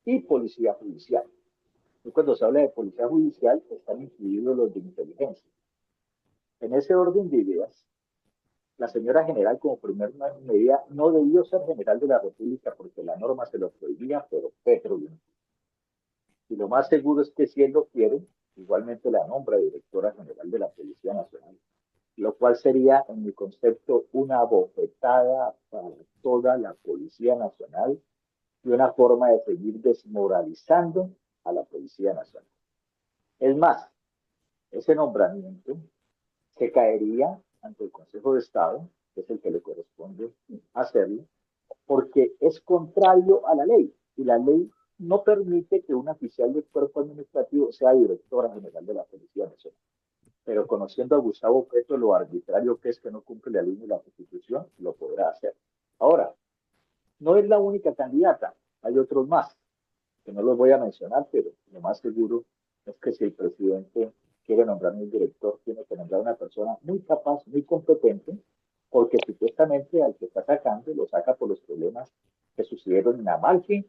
Speaker 4: y policía judicial. Y cuando se habla de policía judicial, están incluidos los de inteligencia. En ese orden de ideas, la señora general, como primer medida, no debió ser general de la República porque la norma se lo prohibía, pero Petro lo. Y lo más seguro es que si él lo quiere, igualmente la nombra directora general de la Policía Nacional, lo cual sería, en mi concepto, una bofetada para toda la Policía Nacional y una forma de seguir desmoralizando a la Policía Nacional. Es más, ese nombramiento se caería ante el Consejo de Estado, que es el que le corresponde hacerlo, porque es contrario a la ley, y la ley no permite que un oficial del cuerpo administrativo sea directora general de la Policía Nacional. Pero conociendo a Gustavo Petro, lo arbitrario que es que no cumple la ley ni la Constitución, lo podrá hacer. Ahora, no es la única candidata, hay otros más, que no los voy a mencionar, pero lo más seguro es que si el presidente quiere nombrar un director, tiene que nombrar una persona muy capaz, muy competente, porque supuestamente al que está sacando lo saca por los problemas que sucedieron en Amalfi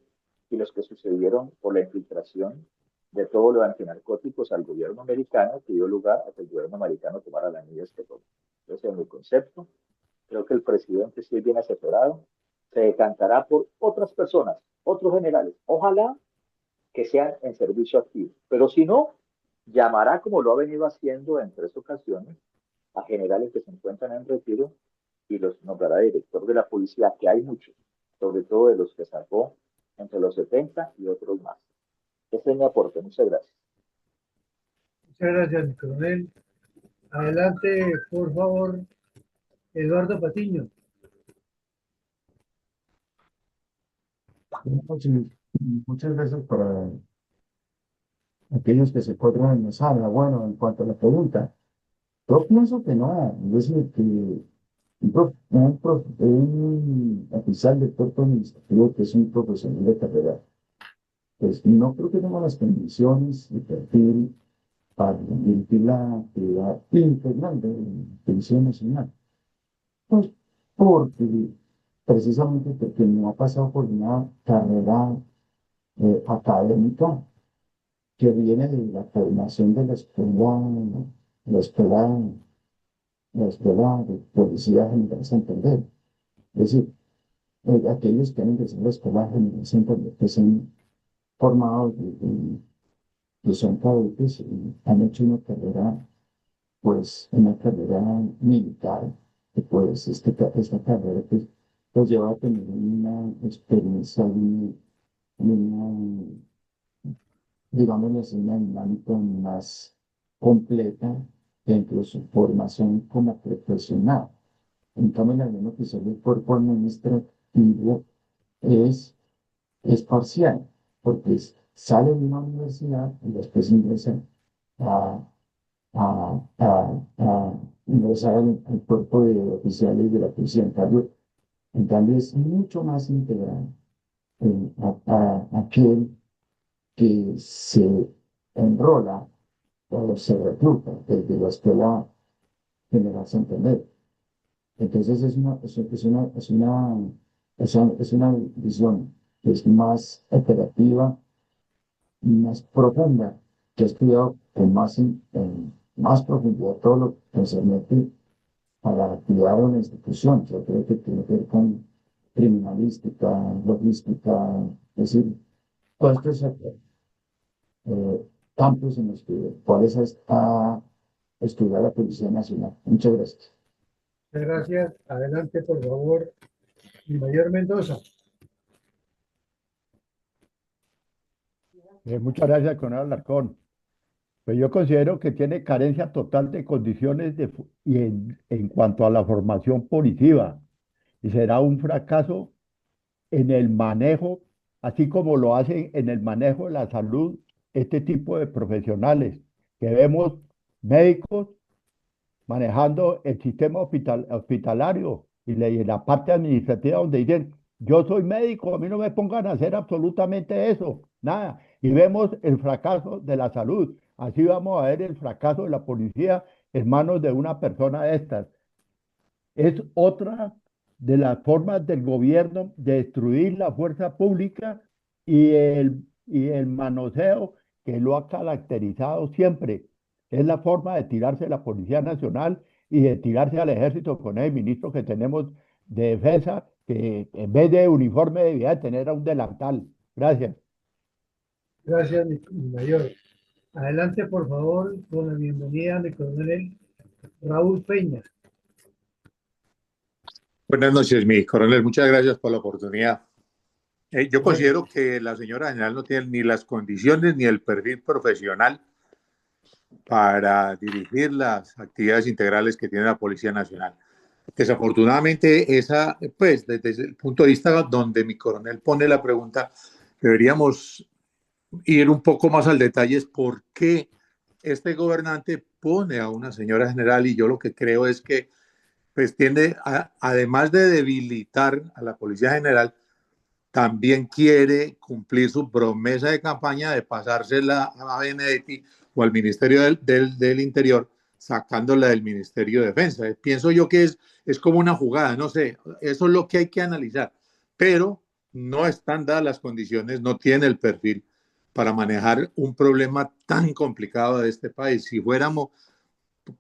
Speaker 4: y los que sucedieron por la infiltración de todo lo de antinarcóticos al gobierno americano, que dio lugar a que el gobierno americano tomara las medidas que tomó. Entonces, en mi concepto, creo que el presidente, si es bien asesorado, se decantará por otras personas, otros generales. Ojalá que sean en servicio activo. Pero si no, llamará, como lo ha venido haciendo en 3 ocasiones, a generales que se encuentran en retiro y los nombrará director de la policía, que hay muchos, sobre todo de los que sacó entre los 70 y otros más. Ese es mi aporte. Muchas gracias.
Speaker 3: Muchas gracias, mi coronel. Adelante, por favor, Eduardo Patiño.
Speaker 5: Muchas gracias para aquellos que se encuentran en la sala. Bueno, en cuanto a la pregunta, yo pienso que no, es decir, que un oficial de cuerpo administrativo que es un profesional de carrera, pues no creo que tenga las condiciones de perfil para dirigir la actividad integral de la Policía Nacional. Pues porque, precisamente porque no ha pasado por una carrera académica que viene de la formación de la escuela, la escuela de Policía General Santander. Es decir, aquellos que han ingresado a la escuela General Santander, que se han formado, que son cadetes y han hecho una carrera, pues, una carrera militar, que pues esta carrera pues, los lleva a tener una experiencia y una, digámoslo así, una dinámica más completa dentro de su formación como profesional. En cambio, la ley oficial del cuerpo administrativo es, es parcial, porque sale de una universidad y después ingresa a, a ingresar al cuerpo de oficiales de la policía. En cambio es mucho más integral aquel que se enrola o se recluta desde la Escuela General Santander. Entonces es una visión que es más operativa, más profunda, que ha estudiado en más profundidad todo lo concerniente a la actividad de una institución. Yo creo que tiene que ver con criminalística, logística, es decir, todos estos campos en los que cuáles está estudiar la Policía Nacional. Muchas gracias.
Speaker 3: Muchas gracias. Adelante, por favor, mi mayor Mendoza.
Speaker 6: Muchas gracias, coronel Alarcón. Pues yo considero que tiene carencia total de condiciones y en cuanto a la formación punitiva. Y será un fracaso en el manejo, así como lo hacen en el manejo de la salud este tipo de profesionales, que vemos médicos manejando el sistema hospitalario y la parte administrativa donde dicen Yo soy médico, a mí no me pongan a hacer absolutamente eso, nada. Y vemos el fracaso de la salud. Así vamos a ver el fracaso de la policía en manos de una persona de estas. Es otra de las formas del gobierno de destruir la fuerza pública y el manoseo que lo ha caracterizado siempre. Es la forma de tirarse a la Policía Nacional y de tirarse al ejército con el ministro que tenemos de defensa, que en vez de uniforme debía tener a un delantal. Gracias.
Speaker 3: Gracias, mi mayor. Adelante, por favor, con la bienvenida a mi coronel Raúl Peña.
Speaker 7: Buenas noches, mi coronel. Muchas gracias por la oportunidad. Yo
Speaker 3: Bueno,
Speaker 7: considero que la señora general no tiene ni las condiciones ni el perfil profesional para dirigir las actividades integrales que tiene la Policía Nacional. Desafortunadamente, esa, pues, desde el punto de vista donde mi coronel pone la pregunta, deberíamos ir un poco más al detalle, es por qué este gobernante pone a una señora general, y yo lo que creo es que pues tiende, además de debilitar a la Policía General, también quiere cumplir su promesa de campaña de pasársela a Benedetti o al Ministerio del Interior, sacándola del Ministerio de Defensa. Pienso yo que es como una jugada, no sé, eso es lo que hay que analizar, pero no están dadas las condiciones, no tiene el perfil para manejar un problema tan complicado de este país. Si fuéramos,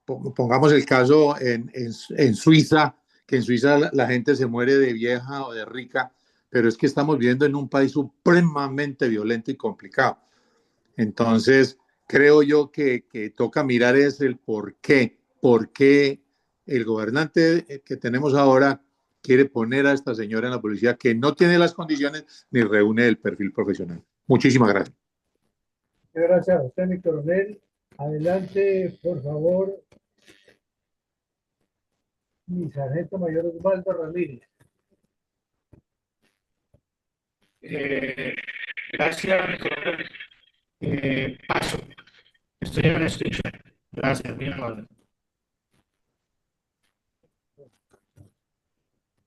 Speaker 7: pongamos el caso en Suiza, que en Suiza la gente se muere de vieja o de rica, pero es que estamos viviendo en un país supremamente violento y complicado. Entonces, creo yo que toca mirar es el por qué el gobernante que tenemos ahora quiere poner a esta señora en la policía que no tiene las condiciones ni reúne el perfil profesional. Muchísimas gracias.
Speaker 3: gracias a usted, mi coronel. Adelante, por favor, mi sargento mayor Osvaldo Ramírez.
Speaker 8: Gracias, coronel. Paso. Estoy en la extinción. Gracias, muy amable.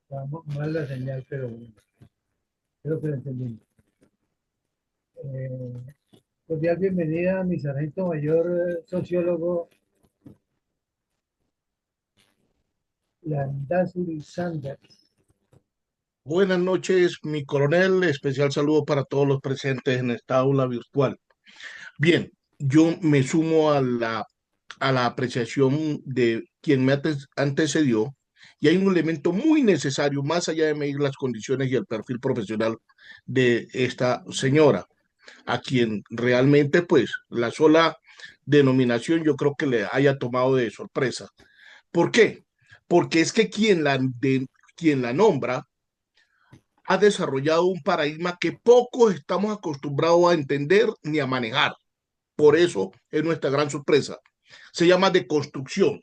Speaker 3: Vamos mal la señal, pero bueno, creo que lo entendimos. Cordial bienvenida a mi sargento mayor sociólogo Landazuri Sanders.
Speaker 8: Buenas noches, mi coronel. Especial saludo para todos los presentes en esta aula virtual. Bien, yo me sumo a la apreciación de quien me antecedió, y hay un elemento muy necesario, más allá de medir las condiciones y el perfil profesional de esta señora, a quien realmente, pues, la sola denominación yo creo que le haya tomado de sorpresa. ¿Por qué? Porque es que quien la nombra ha desarrollado un paradigma que pocos estamos acostumbrados a entender ni a manejar. Por eso es nuestra gran sorpresa. Se llama deconstrucción.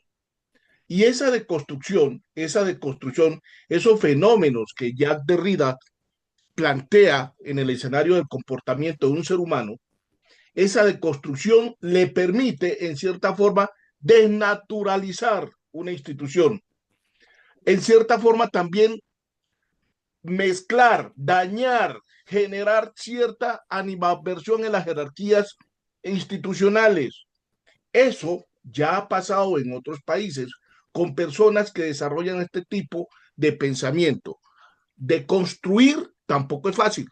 Speaker 8: Y esa deconstrucción, esos fenómenos que Jacques Derrida plantea en el escenario del comportamiento de un ser humano, esa deconstrucción le permite, en cierta forma, desnaturalizar una institución. En cierta forma, también mezclar, dañar, generar cierta animadversión en las jerarquías institucionales. Eso ya ha pasado en otros países con personas que desarrollan este tipo de pensamiento. De construir tampoco es fácil,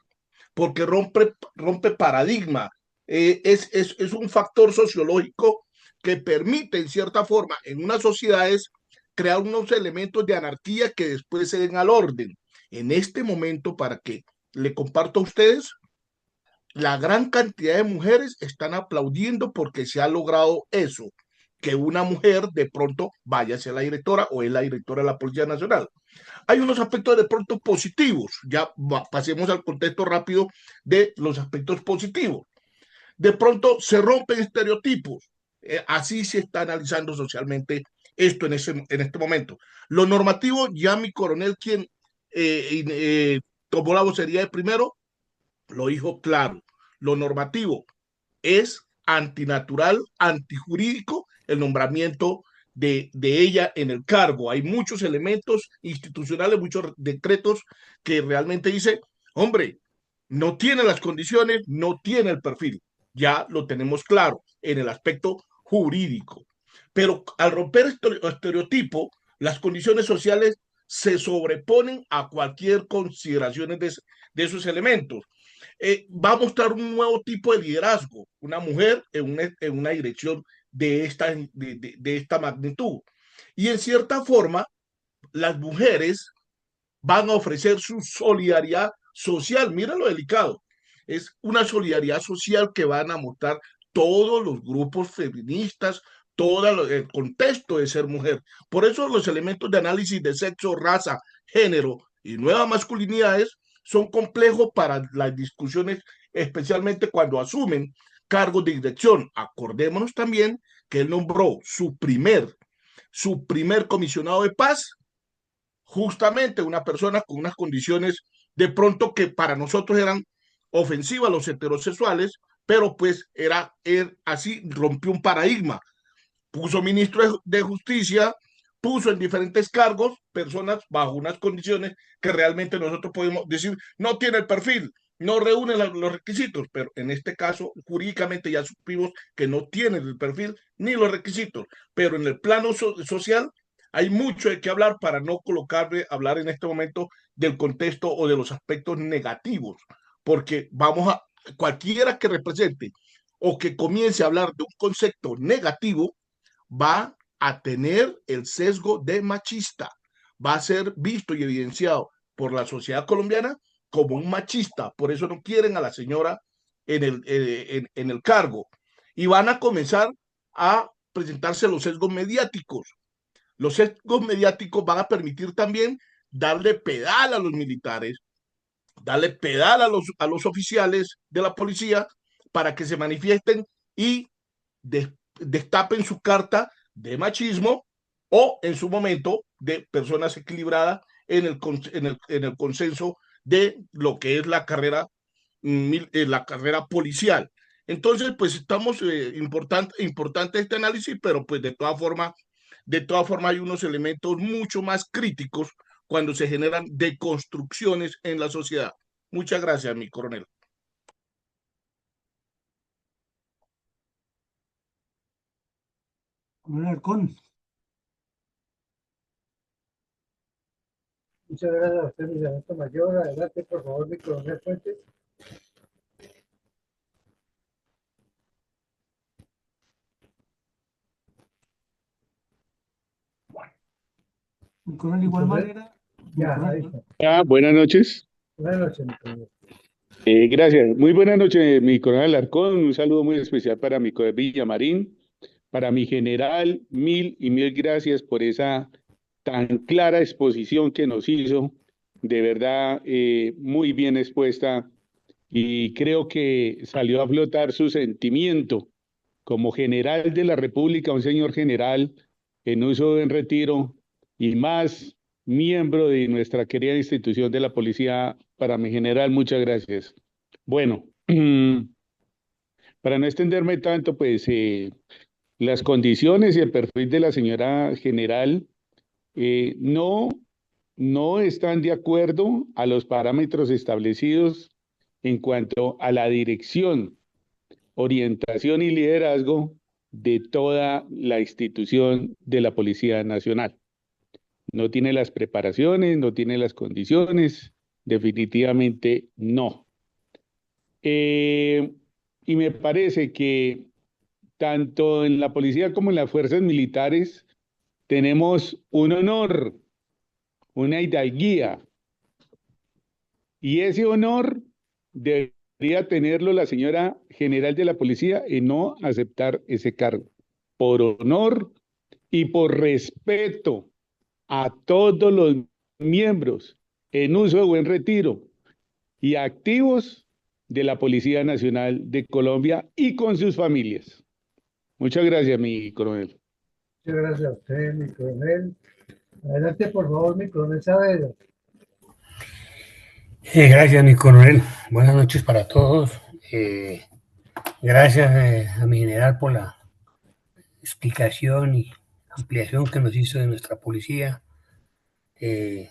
Speaker 8: porque rompe paradigma. Es un factor sociológico que permite, en cierta forma, en unas sociedades, crear unos elementos de anarquía que después se den al orden. En este momento, para que le comparto a ustedes, la gran cantidad de mujeres están aplaudiendo porque se ha logrado eso, que una mujer de pronto vaya a ser la directora o es la directora de la Policía Nacional. Hay unos aspectos de pronto positivos, ya pasemos al contexto rápido de los aspectos positivos. De pronto se rompen estereotipos, así se está analizando socialmente esto en este momento. Lo normativo, ya mi coronel, quien tomó la vocería de primero, lo dijo claro. Lo normativo es antinatural, antijurídico, el nombramiento de ella en el cargo. Hay muchos elementos institucionales, muchos decretos que realmente dice, hombre, no tiene las condiciones, no tiene el perfil. Ya lo tenemos claro en el aspecto jurídico. Pero al romper estereotipo, las condiciones sociales se sobreponen a cualquier consideración de esos elementos. Va a mostrar un nuevo tipo de liderazgo, una mujer en una dirección de esta magnitud. Y en cierta forma, las mujeres van a ofrecer su solidaridad social. Mira lo delicado. Es una solidaridad social que van a mostrar todos los grupos feministas, todo el contexto de ser mujer. Por eso los elementos de análisis de sexo, raza, género y nuevas masculinidades son complejos para las discusiones, especialmente cuando asumen cargos de dirección. Acordémonos también que él nombró su primer comisionado de paz, justamente una persona con unas condiciones de pronto que para nosotros eran ofensivas los heterosexuales, pero pues era así, rompió un paradigma. Puso ministro de justicia, puso en diferentes cargos personas bajo unas condiciones que realmente nosotros podemos decir no tiene el perfil, no reúne los requisitos, pero en este caso jurídicamente ya supimos que no tiene el perfil ni los requisitos, pero en el plano social hay mucho de qué hablar para no hablar en este momento del contexto o de los aspectos negativos, porque cualquiera que represente o que comience a hablar de un concepto negativo va a tener el sesgo de machista, va a ser visto y evidenciado por la sociedad colombiana como un machista, por eso no quieren a la señora en el cargo, y van a comenzar a presentarse los sesgos mediáticos. Los sesgos mediáticos van a permitir también darle pedal a los militares, darle pedal a los oficiales de la policía para que se manifiesten y destapen su carta de machismo o en su momento de personas equilibradas en el consenso de lo que es la carrera policial. Entonces, pues estamos importante este análisis, pero pues de todas formas hay unos elementos mucho más críticos cuando se generan deconstrucciones en la sociedad. Muchas gracias, mi coronel.
Speaker 1: Coronel Alarcón.
Speaker 3: Muchas gracias a usted, mi sargento mayor. Adelante, por favor, mi coronel Fuentes.
Speaker 1: Mi coronel, de igual manera.
Speaker 9: Buenas noches.
Speaker 3: Buenas noches, mi coronel.
Speaker 9: Gracias. Muy buenas noches, mi coronel Alarcón. Un saludo muy especial para mi coronel Villamarín, para mi general. Mil gracias por esa tan clara exposición que nos hizo. De verdad, muy bien expuesta. Y creo que salió a flotar su sentimiento como general de la República, un señor general en uso en retiro y más miembro de nuestra querida institución de la policía. Para mi general, muchas gracias. Bueno, para no extenderme tanto, pues las condiciones y el perfil de la señora general no están de acuerdo a los parámetros establecidos en cuanto a la dirección, orientación y liderazgo de toda la institución de la Policía Nacional. No tiene las preparaciones, no tiene las condiciones, definitivamente no. Y me parece que tanto en la policía como en las fuerzas militares tenemos un honor, una hidalguía, y ese honor debería tenerlo la señora general de la policía y no aceptar ese cargo, por honor y por respeto a todos los miembros en uso o en retiro y activos de la Policía Nacional de Colombia y con sus familias. Muchas gracias, mi coronel.
Speaker 3: Muchas gracias a usted, mi coronel. Adelante, por favor, mi coronel Saavedra.
Speaker 10: Gracias, mi coronel. Buenas noches para todos. Gracias a mi general por la explicación y ampliación que nos hizo de nuestra policía. Bien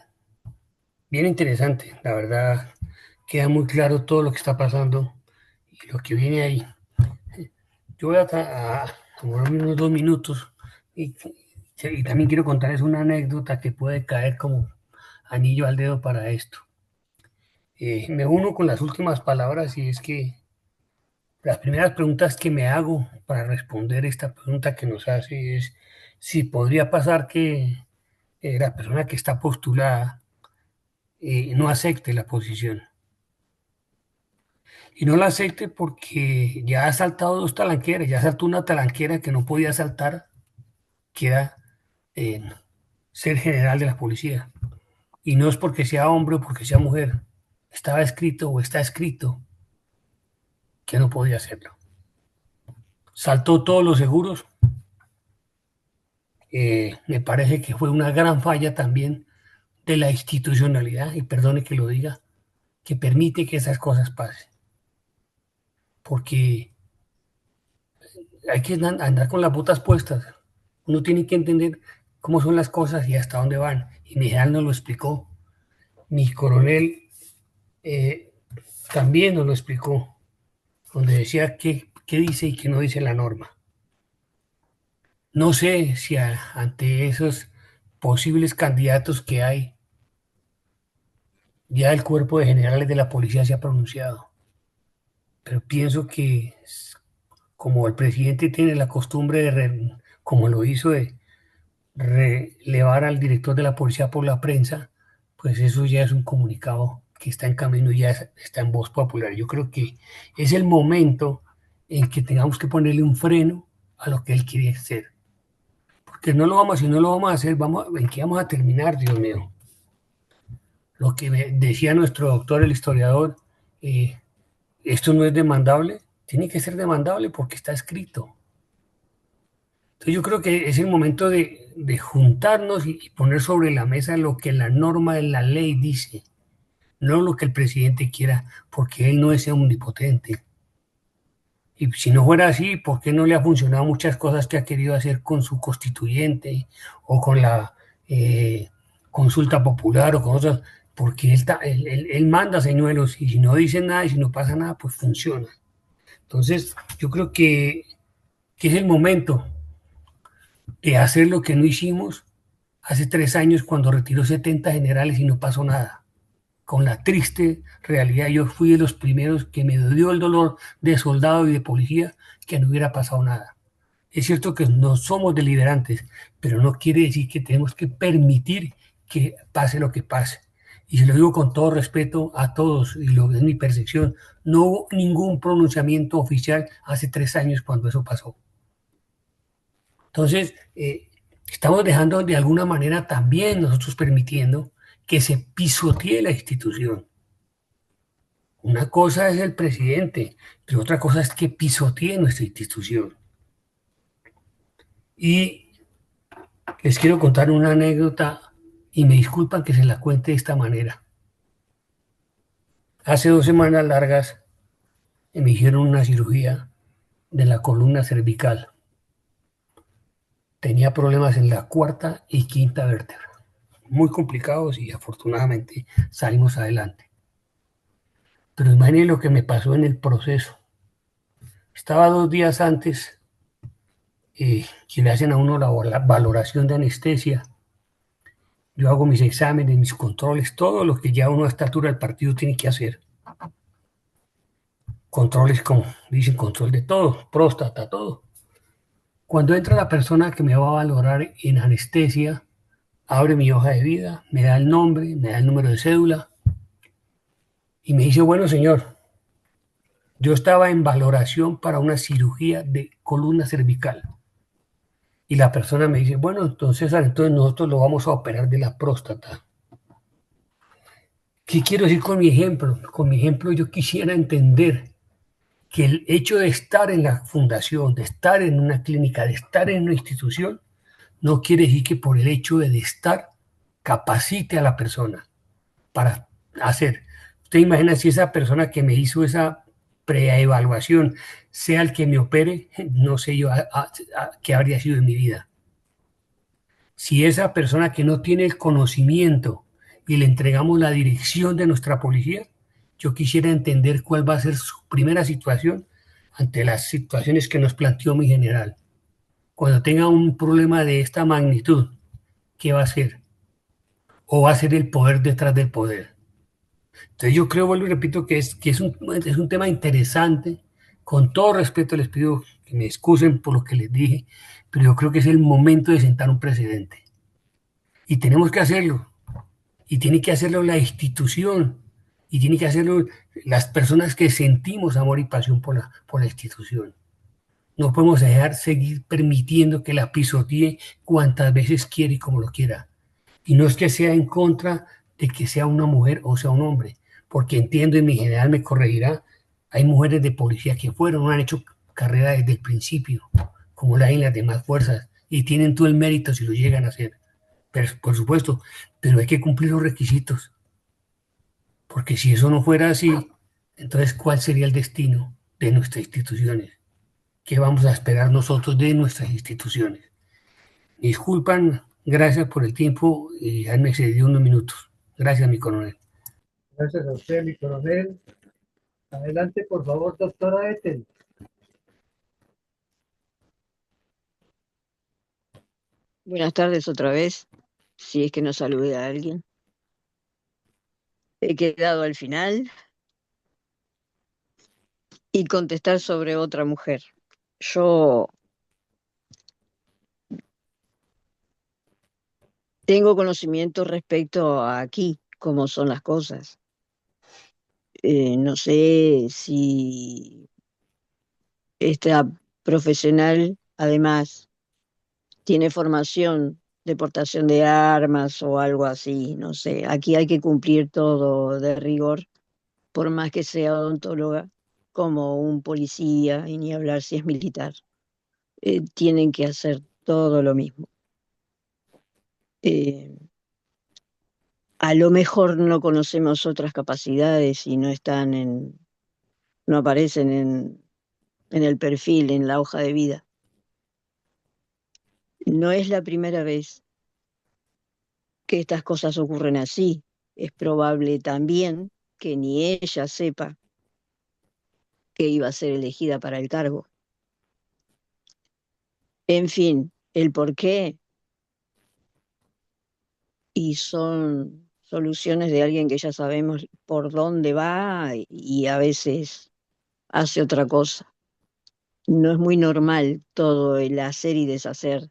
Speaker 10: interesante, la verdad, queda muy claro todo lo que está pasando y lo que viene ahí. Yo voy a tomarme unos 2 minutos y también quiero contarles una anécdota que puede caer como anillo al dedo para esto. Me uno con las últimas palabras y es que las primeras preguntas que me hago para responder esta pregunta que nos hace es si podría pasar que la persona que está postulada no acepte la posición. Y no la acepte porque ya ha saltado 2 talanqueras, ya saltó una talanquera que no podía saltar, que era ser general de la policía. Y no es porque sea hombre o porque sea mujer. Estaba escrito o está escrito que no podía hacerlo. Saltó todos los seguros. Me parece que fue una gran falla también de la institucionalidad, y perdone que lo diga, que permite que esas cosas pasen. Porque hay que andar con las botas puestas. Uno tiene que entender cómo son las cosas y hasta dónde van. Y mi general nos lo explicó. Mi coronel también nos lo explicó, donde decía qué dice y qué no dice la norma. No sé si ante esos posibles candidatos que hay, ya el cuerpo de generales de la policía se ha pronunciado. Pero pienso que como el presidente tiene la costumbre de, como lo hizo, de relevar al director de la policía por la prensa, pues eso ya es un comunicado que está en camino y ya está en voz popular. Yo creo que es el momento en que tengamos que ponerle un freno a lo que él quiere hacer. Porque no lo vamos, si no lo vamos a hacer, ¿en qué vamos a terminar, Dios mío? Lo que decía nuestro doctor, el historiador, esto no es demandable, tiene que ser demandable porque está escrito. Entonces yo creo que es el momento de juntarnos y poner sobre la mesa lo que la norma de la ley dice, no lo que el presidente quiera, porque él no es omnipotente. Y si no fuera así, ¿por qué no le ha funcionado muchas cosas que ha querido hacer con su constituyente o con la consulta popular o con cosas? Porque él manda señuelos y si no dice nada y si no pasa nada, pues funciona. Entonces yo creo que es el momento de hacer lo que no hicimos hace 3 años cuando retiró 70 generales y no pasó nada. Con la triste realidad, yo fui de los primeros que me dio el dolor de soldado y de policía que no hubiera pasado nada. Es cierto que no somos deliberantes, pero no quiere decir que tenemos que permitir que pase lo que pase. Y se lo digo con todo respeto a todos, y lo es mi percepción, no hubo ningún pronunciamiento oficial hace 3 años cuando eso pasó. Entonces, estamos dejando de alguna manera también nosotros permitiendo que se pisotee la institución. Una cosa es el presidente, pero otra cosa es que pisotee nuestra institución. Y les quiero contar una anécdota y me disculpan que se la cuente de esta manera. Hace 2 semanas largas me hicieron una cirugía de la columna cervical. Tenía problemas en la 4ª y 5ª vértebra, muy complicados y afortunadamente salimos adelante. Pero imagínense lo que me pasó en el proceso. Estaba 2 días antes que le hacen a uno la valoración de anestesia. Yo hago mis exámenes, mis controles, todo lo que ya uno a esta altura del partido tiene que hacer. Controles, como dicen, control de todo, próstata, todo. Cuando entra la persona que me va a valorar en anestesia, abre mi hoja de vida, me da el nombre, me da el número de cédula y me dice, bueno, señor, yo estaba en valoración para una cirugía de columna cervical. Y la persona me dice, bueno, entonces nosotros lo vamos a operar de la próstata. ¿Qué quiero decir con mi ejemplo? Con mi ejemplo yo quisiera entender que el hecho de estar en la fundación, de estar en una clínica, de estar en una institución, no quiere decir que por el hecho de estar capacite a la persona para hacer. Usted imagina si esa persona que me hizo esa preevaluación sea el que me opere, no sé yo qué habría sido de mi vida. Si esa persona que no tiene el conocimiento y le entregamos la dirección de nuestra policía, yo quisiera entender cuál va a ser su primera situación ante las situaciones que nos planteó mi general. Cuando tenga un problema de esta magnitud, ¿qué va a hacer? ¿O va a ser el poder detrás del poder? Entonces yo creo, vuelvo y repito, es un tema interesante. Con todo respeto les pido que me excusen por lo que les dije, pero yo creo que es el momento de sentar un precedente. Y tenemos que hacerlo. Y tiene que hacerlo la institución. Y tiene que hacerlo las personas que sentimos amor y pasión por la institución. No podemos dejar seguir permitiendo que la pisotee cuantas veces quiere y como lo quiera. Y no es que sea en contra de que sea una mujer o sea un hombre, porque entiendo y mi general me corregirá, hay mujeres de policía que no han hecho carrera desde el principio, como la hay en las demás fuerzas, y tienen todo el mérito si lo llegan a hacer. Pero, por supuesto, pero hay que cumplir los requisitos, porque si eso no fuera así, entonces ¿cuál sería el destino de nuestras instituciones? ¿Qué vamos a esperar nosotros de nuestras instituciones? Disculpan, gracias por el tiempo y han excedido unos minutos. Gracias, mi coronel.
Speaker 3: Gracias a usted, mi coronel. Adelante, por favor, doctora Ethel.
Speaker 11: Buenas tardes otra vez, si es que no saludé a alguien. He quedado al final y contestar sobre otra mujer. Yo tengo conocimiento respecto a aquí, cómo son las cosas. No sé si esta profesional, además, tiene formación de portación de armas o algo así, no sé. Aquí hay que cumplir todo de rigor, por más que sea odontóloga, como un policía, y ni hablar si es militar. Tienen que hacer todo lo mismo. Eh, a lo mejor no conocemos otras capacidades y no aparecen en el perfil, en la hoja de vida. No es la primera vez que estas cosas ocurren así. Es probable también que ni ella sepa que iba a ser elegida para el cargo. En fin, el por qué, y son soluciones de alguien que ya sabemos por dónde va y a veces hace otra cosa. No es muy normal todo el hacer y deshacer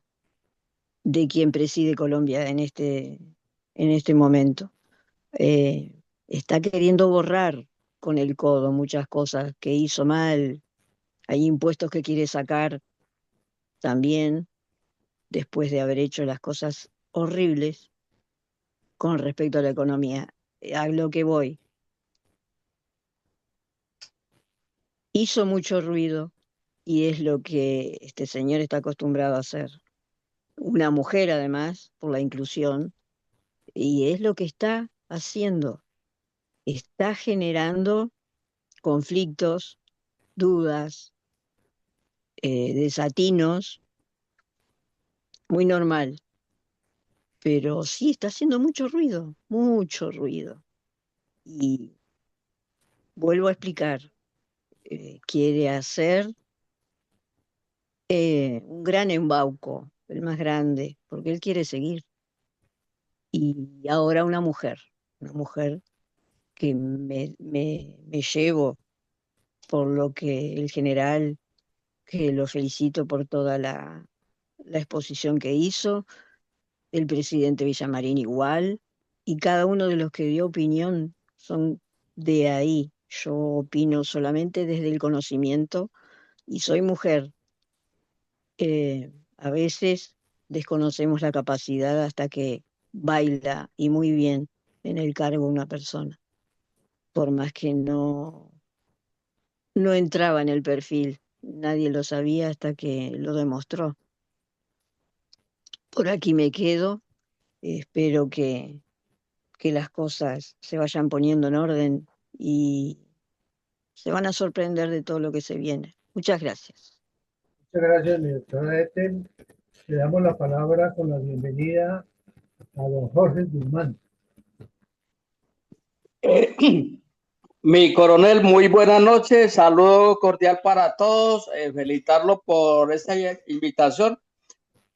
Speaker 11: de quien preside Colombia en este momento. Está queriendo borrar con el codo muchas cosas que hizo mal. Hay impuestos que quiere sacar también después de haber hecho las cosas horribles con respecto a la economía. A lo que voy. Hizo mucho ruido y es lo que este señor está acostumbrado a hacer. Una mujer además, por la inclusión, y es lo que está haciendo. Está generando conflictos, dudas, desatinos, muy normal. Pero sí, está haciendo mucho ruido, mucho ruido. Y vuelvo a explicar, quiere hacer un gran embauco, el más grande, porque él quiere seguir. Y ahora una mujer que me llevo por lo que el general, que lo felicito por toda la exposición que hizo, el presidente Villamarín igual, y cada uno de los que dio opinión son de ahí. Yo opino solamente desde el conocimiento y soy mujer. A veces desconocemos la capacidad hasta que baila y muy bien en el cargo una persona, por más que no entraba en el perfil. Nadie lo sabía hasta que lo demostró. Por aquí me quedo. Espero que las cosas se vayan poniendo en orden y se van a sorprender de todo lo que se viene. Muchas gracias.
Speaker 3: Muchas gracias, mi doctora Ethel. Le damos la palabra con la bienvenida a don Jorge Guzmán.
Speaker 12: Mi coronel, muy buenas noches, saludo cordial para todos, felicitarlo por esta invitación.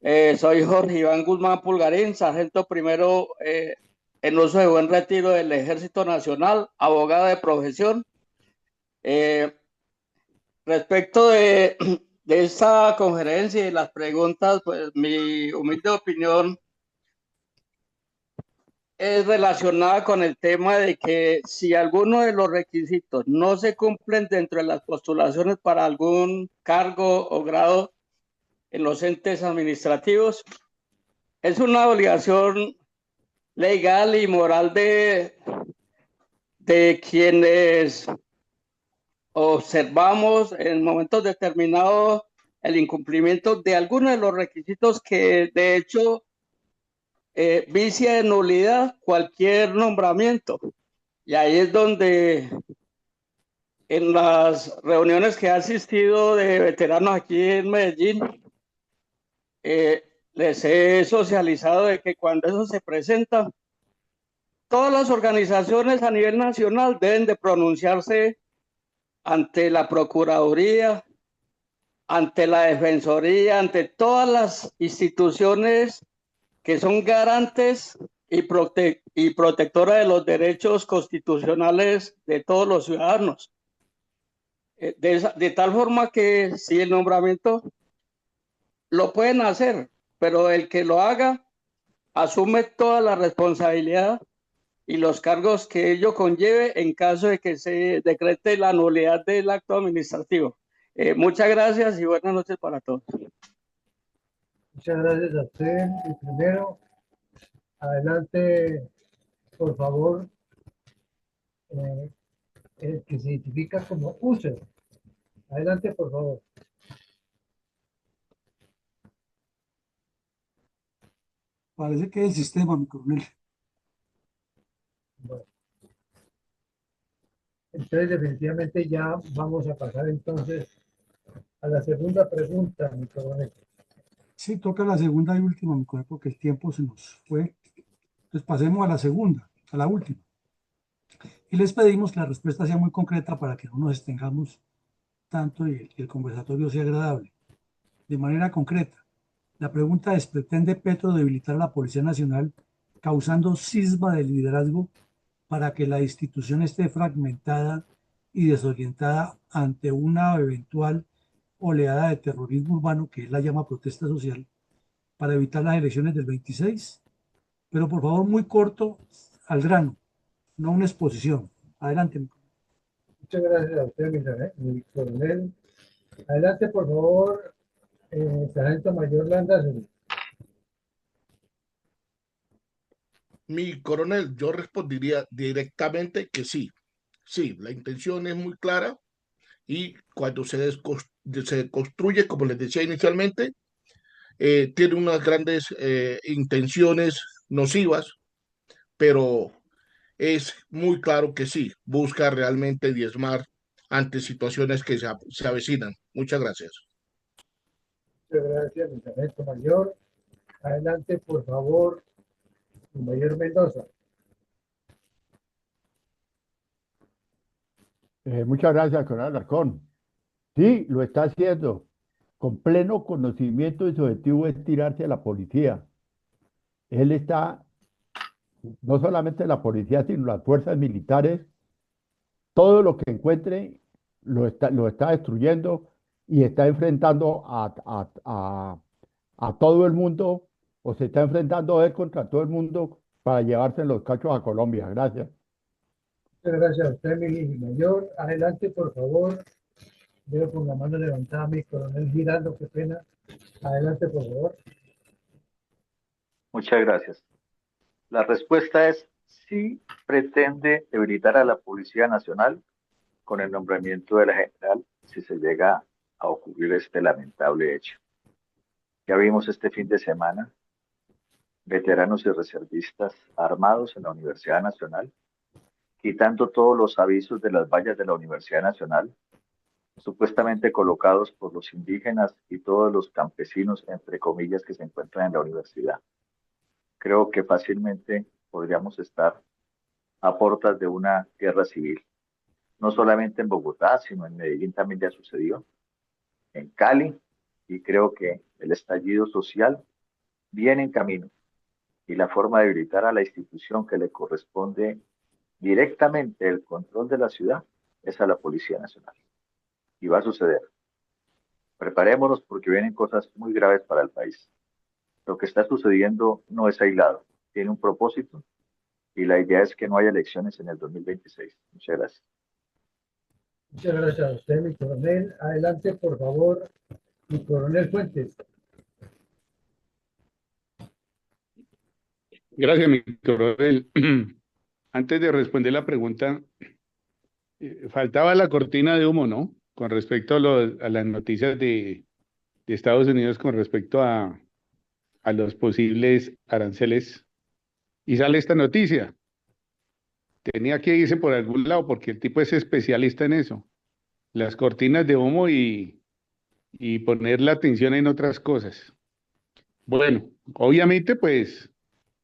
Speaker 12: Soy Jorge Iván Guzmán Pulgarín, sargento primero en uso de buen retiro del Ejército Nacional, abogado de profesión. Respecto de esta conferencia y las preguntas, pues mi humilde opinión es relacionada con el tema de que si alguno de los requisitos no se cumplen dentro de las postulaciones para algún cargo o grado en los entes administrativos, es una obligación legal y moral de quienes observamos en momentos determinados el incumplimiento de algunos de los requisitos que de hecho vicia de nulidad cualquier nombramiento. Y ahí es donde en las reuniones que he asistido de veteranos aquí en Medellín, les he socializado de que cuando eso se presenta, todas las organizaciones a nivel nacional deben de pronunciarse ante la Procuraduría, ante la Defensoría, ante todas las instituciones que son garantes y protectoras de los derechos constitucionales de todos los ciudadanos. De tal forma que si el nombramiento lo pueden hacer, pero el que lo haga asume toda la responsabilidad y los cargos que ello conlleve en caso de que se decrete la nulidad del acto administrativo. Muchas gracias y buenas noches para todos.
Speaker 3: Muchas gracias a usted. Y primero, adelante, por favor, el que se identifica como user. Adelante, por favor.
Speaker 1: Parece que es el sistema, mi coronel.
Speaker 3: Bueno. Entonces, definitivamente ya vamos a pasar entonces a la segunda pregunta, mi coronel.
Speaker 1: Sí, toca la segunda y última, mi coronel, porque el tiempo se nos fue. Entonces pasemos a la segunda, a la última. Y les pedimos que la respuesta sea muy concreta para que no nos extengamos tanto y el conversatorio sea agradable. De manera concreta, la pregunta es: ¿pretende Petro debilitar a la Policía Nacional causando cisma de liderazgo para que la institución esté fragmentada y desorientada ante una eventual oleada de terrorismo urbano, que él la llama protesta social, para evitar las elecciones del 26? Pero por favor, muy corto, al grano, no una exposición. Adelante.
Speaker 3: Muchas gracias a usted, mi coronel. Adelante, por favor, sargento mayor Landazuri.
Speaker 8: Mi coronel, yo respondería directamente que sí. Sí, la intención es muy clara y cuando se construye, como les decía inicialmente, tiene unas grandes intenciones nocivas, pero es muy claro que sí, busca realmente diezmar ante situaciones que se avecinan. Muchas gracias.
Speaker 3: Muchas gracias, mi sargento mayor. Adelante, por favor, mi mayor Mendoza.
Speaker 6: Muchas gracias, coronel Alarcón. Sí, lo está haciendo con pleno conocimiento y su objetivo es tirarse a la policía. Él está, no solamente la policía, sino las fuerzas militares, todo lo que encuentre lo está destruyendo y está enfrentando a todo el mundo, o se está enfrentando él contra todo el mundo para llevarse los cachos a Colombia. Gracias.
Speaker 3: Muchas gracias a usted, mi mayor. Adelante, por favor. Veo con la mano levantada mi coronel Giraldo, qué pena. Adelante, por favor.
Speaker 4: Muchas gracias. La respuesta es sí, pretende debilitar a la Policía Nacional con el nombramiento de la general si se llega a ocurrir este lamentable hecho. Ya vimos este fin de semana veteranos y reservistas armados en la Universidad Nacional, quitando todos los avisos de las vallas de la Universidad Nacional supuestamente colocados por los indígenas y todos los campesinos, entre comillas, que se encuentran en la universidad. Creo que fácilmente podríamos estar a puertas de una guerra civil. No solamente en Bogotá, sino en Medellín también ya sucedió, en Cali, y creo que el estallido social viene en camino. Y la forma de debilitar a la institución que le corresponde directamente el control de la ciudad es a la Policía Nacional. Y va a suceder. Preparémonos porque vienen cosas muy graves para el país. Lo que está sucediendo no es aislado, tiene un propósito y la idea es que no haya elecciones en el 2026. Muchas gracias.
Speaker 3: Muchas gracias a usted, mi coronel. Adelante, por favor, mi coronel Fuentes.
Speaker 9: Gracias, mi coronel. Antes de responder la pregunta, faltaba la cortina de humo, ¿no? Con respecto a las noticias de Estados Unidos con respecto a los posibles aranceles. Y sale esta noticia. Tenía que irse por algún lado porque el tipo es especialista en eso. Las cortinas de humo y poner la atención en otras cosas. Bueno, obviamente, pues,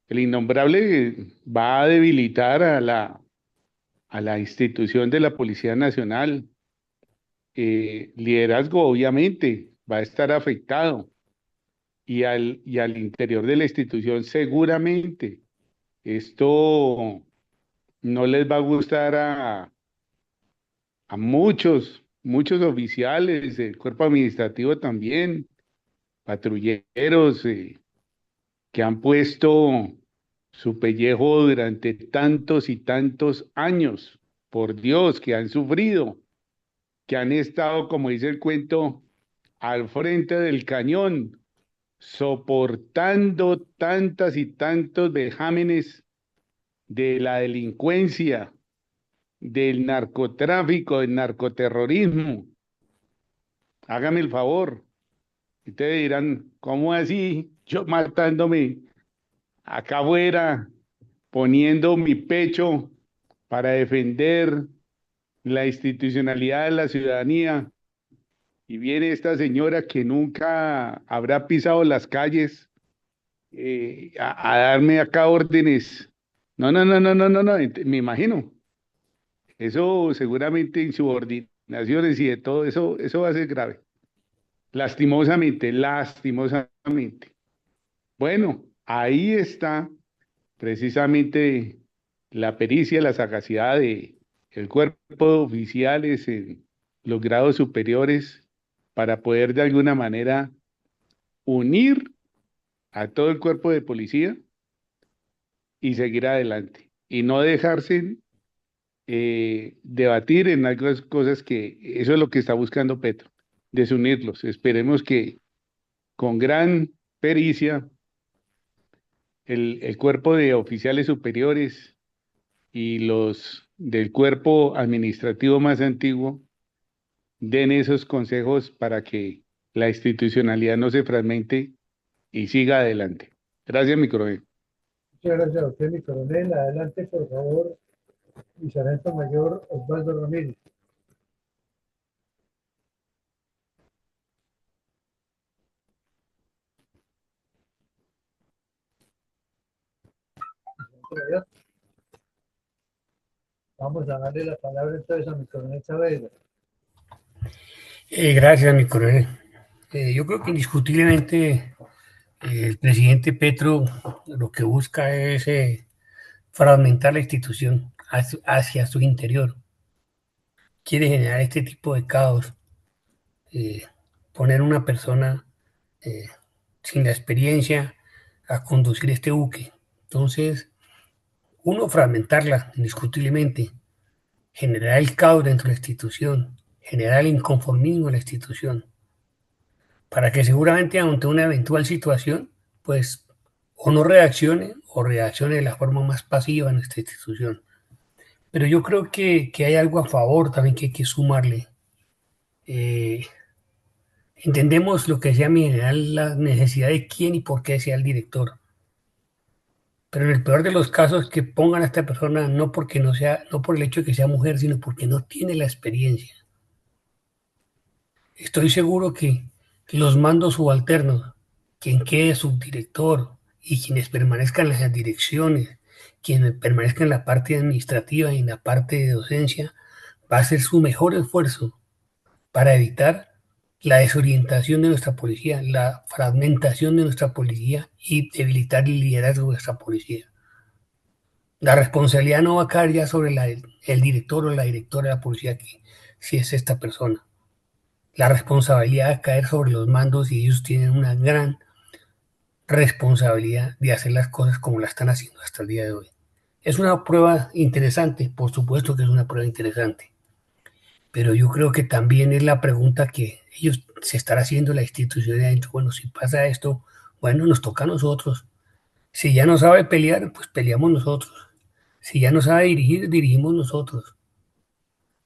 Speaker 9: el innombrable va a debilitar a la institución de la Policía Nacional. Liderazgo, obviamente, va a estar afectado. Y al interior de la institución, seguramente, esto no les va a gustar a muchos oficiales, el cuerpo administrativo también, patrulleros, que han puesto su pellejo durante tantos y tantos años, por Dios, que han sufrido, que han estado, como dice el cuento, al frente del cañón, soportando tantas y tantos vejámenes de la delincuencia, del narcotráfico, del narcoterrorismo. Hágame el favor. Y ustedes dirán, ¿cómo así? Yo matándome acá afuera, poniendo mi pecho para defender la institucionalidad de la ciudadanía. Y viene esta señora que nunca habrá pisado las calles a darme acá órdenes. No, no, no, no, no, no, no, me imagino. Eso seguramente insubordinaciones y de todo eso va a ser grave. Lastimosamente, lastimosamente. Bueno, ahí está precisamente la pericia, la sagacidad de el cuerpo de oficiales en los grados superiores para poder de alguna manera unir a todo el cuerpo de policía y seguir adelante y no dejarse debatir en algunas cosas que eso es lo que está buscando Petro, desunirlos. Esperemos que con gran pericia el cuerpo de oficiales superiores y los del cuerpo administrativo más antiguo den esos consejos para que la institucionalidad no se fragmente y siga adelante. Gracias, mi coronel.
Speaker 3: Muchas gracias a usted, mi coronel. Adelante, por favor, mi sargento mayor Osvaldo Ramírez. Vamos a darle la palabra entonces a mi coronel Saavedra.
Speaker 10: Gracias, mi coronel. Yo creo que indiscutiblemente el presidente Petro lo que busca es fragmentar la institución hacia su interior. Quiere generar este tipo de caos, poner una persona sin la experiencia a conducir este buque. Entonces, uno, fragmentarla indiscutiblemente, generar el caos dentro de la institución, generar el inconformismo en la institución, para que seguramente ante una eventual situación, pues o no reaccione o reaccione de la forma más pasiva en esta institución. Pero yo creo que hay algo a favor también que hay que sumarle. Entendemos lo que decía mi general, la necesidad de quién y por qué sea el director. Pero en el peor de los casos, que pongan a esta persona no porque no sea, no por el hecho de que sea mujer, sino porque no tiene la experiencia. Estoy seguro que los mandos subalternos, quien quede subdirector y quienes permanezcan en las direcciones, quienes permanezcan en la parte administrativa y en la parte de docencia, va a hacer su mejor esfuerzo para evitar la desorientación de nuestra policía, la fragmentación de nuestra policía y debilitar el liderazgo de nuestra policía. La responsabilidad no va a caer ya sobre el director o la directora de la policía, que si es esta persona. La responsabilidad va a caer sobre los mandos y ellos tienen una gran responsabilidad de hacer las cosas como la están haciendo hasta el día de hoy. Es una prueba interesante, por supuesto que es una prueba interesante, pero yo creo que también es la pregunta que ellos se están haciendo la institución de adentro. Bueno, si pasa esto, bueno, nos toca a nosotros. Si ya no sabe pelear, pues peleamos nosotros. Si ya no sabe dirigir, dirigimos nosotros.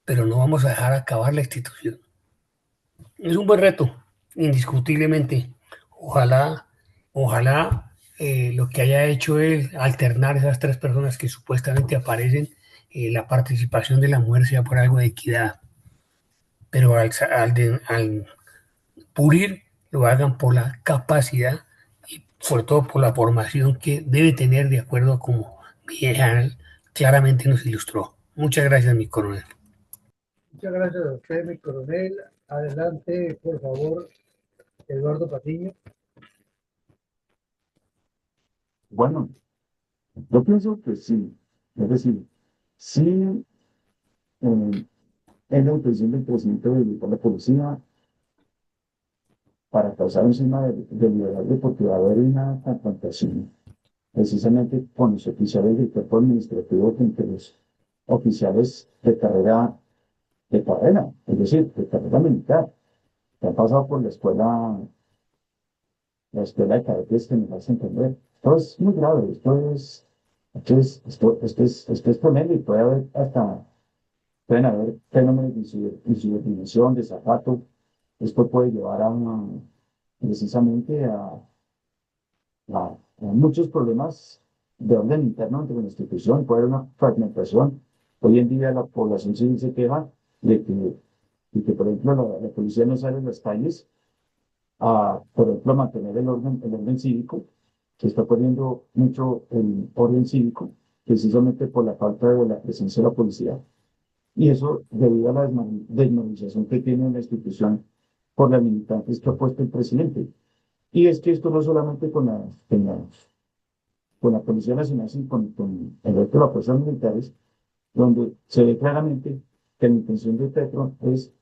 Speaker 10: Pero no vamos a dejar acabar la institución. Es un buen reto, indiscutiblemente. Ojalá, ojalá lo que haya hecho es alternar esas tres personas que supuestamente aparecen, la participación de la mujer sea por algo de equidad, pero al pulir lo hagan por la capacidad y sobre todo por la formación que debe tener de acuerdo a como mi general claramente nos ilustró. Muchas gracias, mi coronel.
Speaker 3: Muchas gracias a usted, mi coronel. Adelante, por favor, Eduardo Patiño.
Speaker 5: Bueno, yo pienso que sí. Es decir, sí, es la intención del presidente de militar la policía para causar un sistema de liderazgo porque va a haber una confrontación precisamente con los oficiales del cuerpo administrativo frente a los oficiales de carrera, es decir, de carrera militar, que han pasado por la escuela de cadetes que me hace entender. Esto es muy grave, esto es tremendo y pueden haber fenómenos de insubordinación, de zapato. Esto puede llevar precisamente a muchos problemas de orden interno entre la institución, puede haber una fragmentación. Hoy en día la población civil se queja de que, por ejemplo, la policía no sale en las calles por ejemplo, mantener el orden cívico. Se está poniendo mucho el orden cívico, precisamente por la falta de la presencia de la policía. Y eso debido a la desmovilización que tiene la institución por las militantes que ha puesto el presidente. Y es que esto no solamente con la Policía Nacional, sino con el resto de las fuerzas militares, donde se ve claramente que la intención de Petro es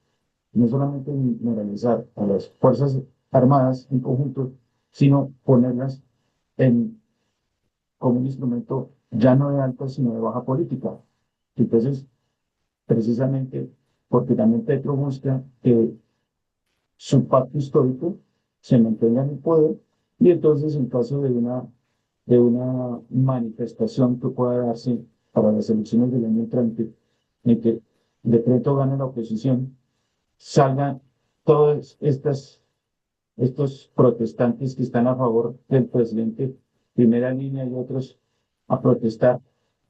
Speaker 5: no solamente moralizar a las Fuerzas Armadas en conjunto, sino ponerlas en, como un instrumento ya no de alta, sino de baja política. Entonces, precisamente porque también Petro busca que su pacto histórico se mantenga en el poder y entonces en caso de una manifestación que pueda darse para las elecciones del año entrante, en que de pronto gane la oposición, salgan todos estos protestantes que están a favor del presidente, primera línea y otros a protestar.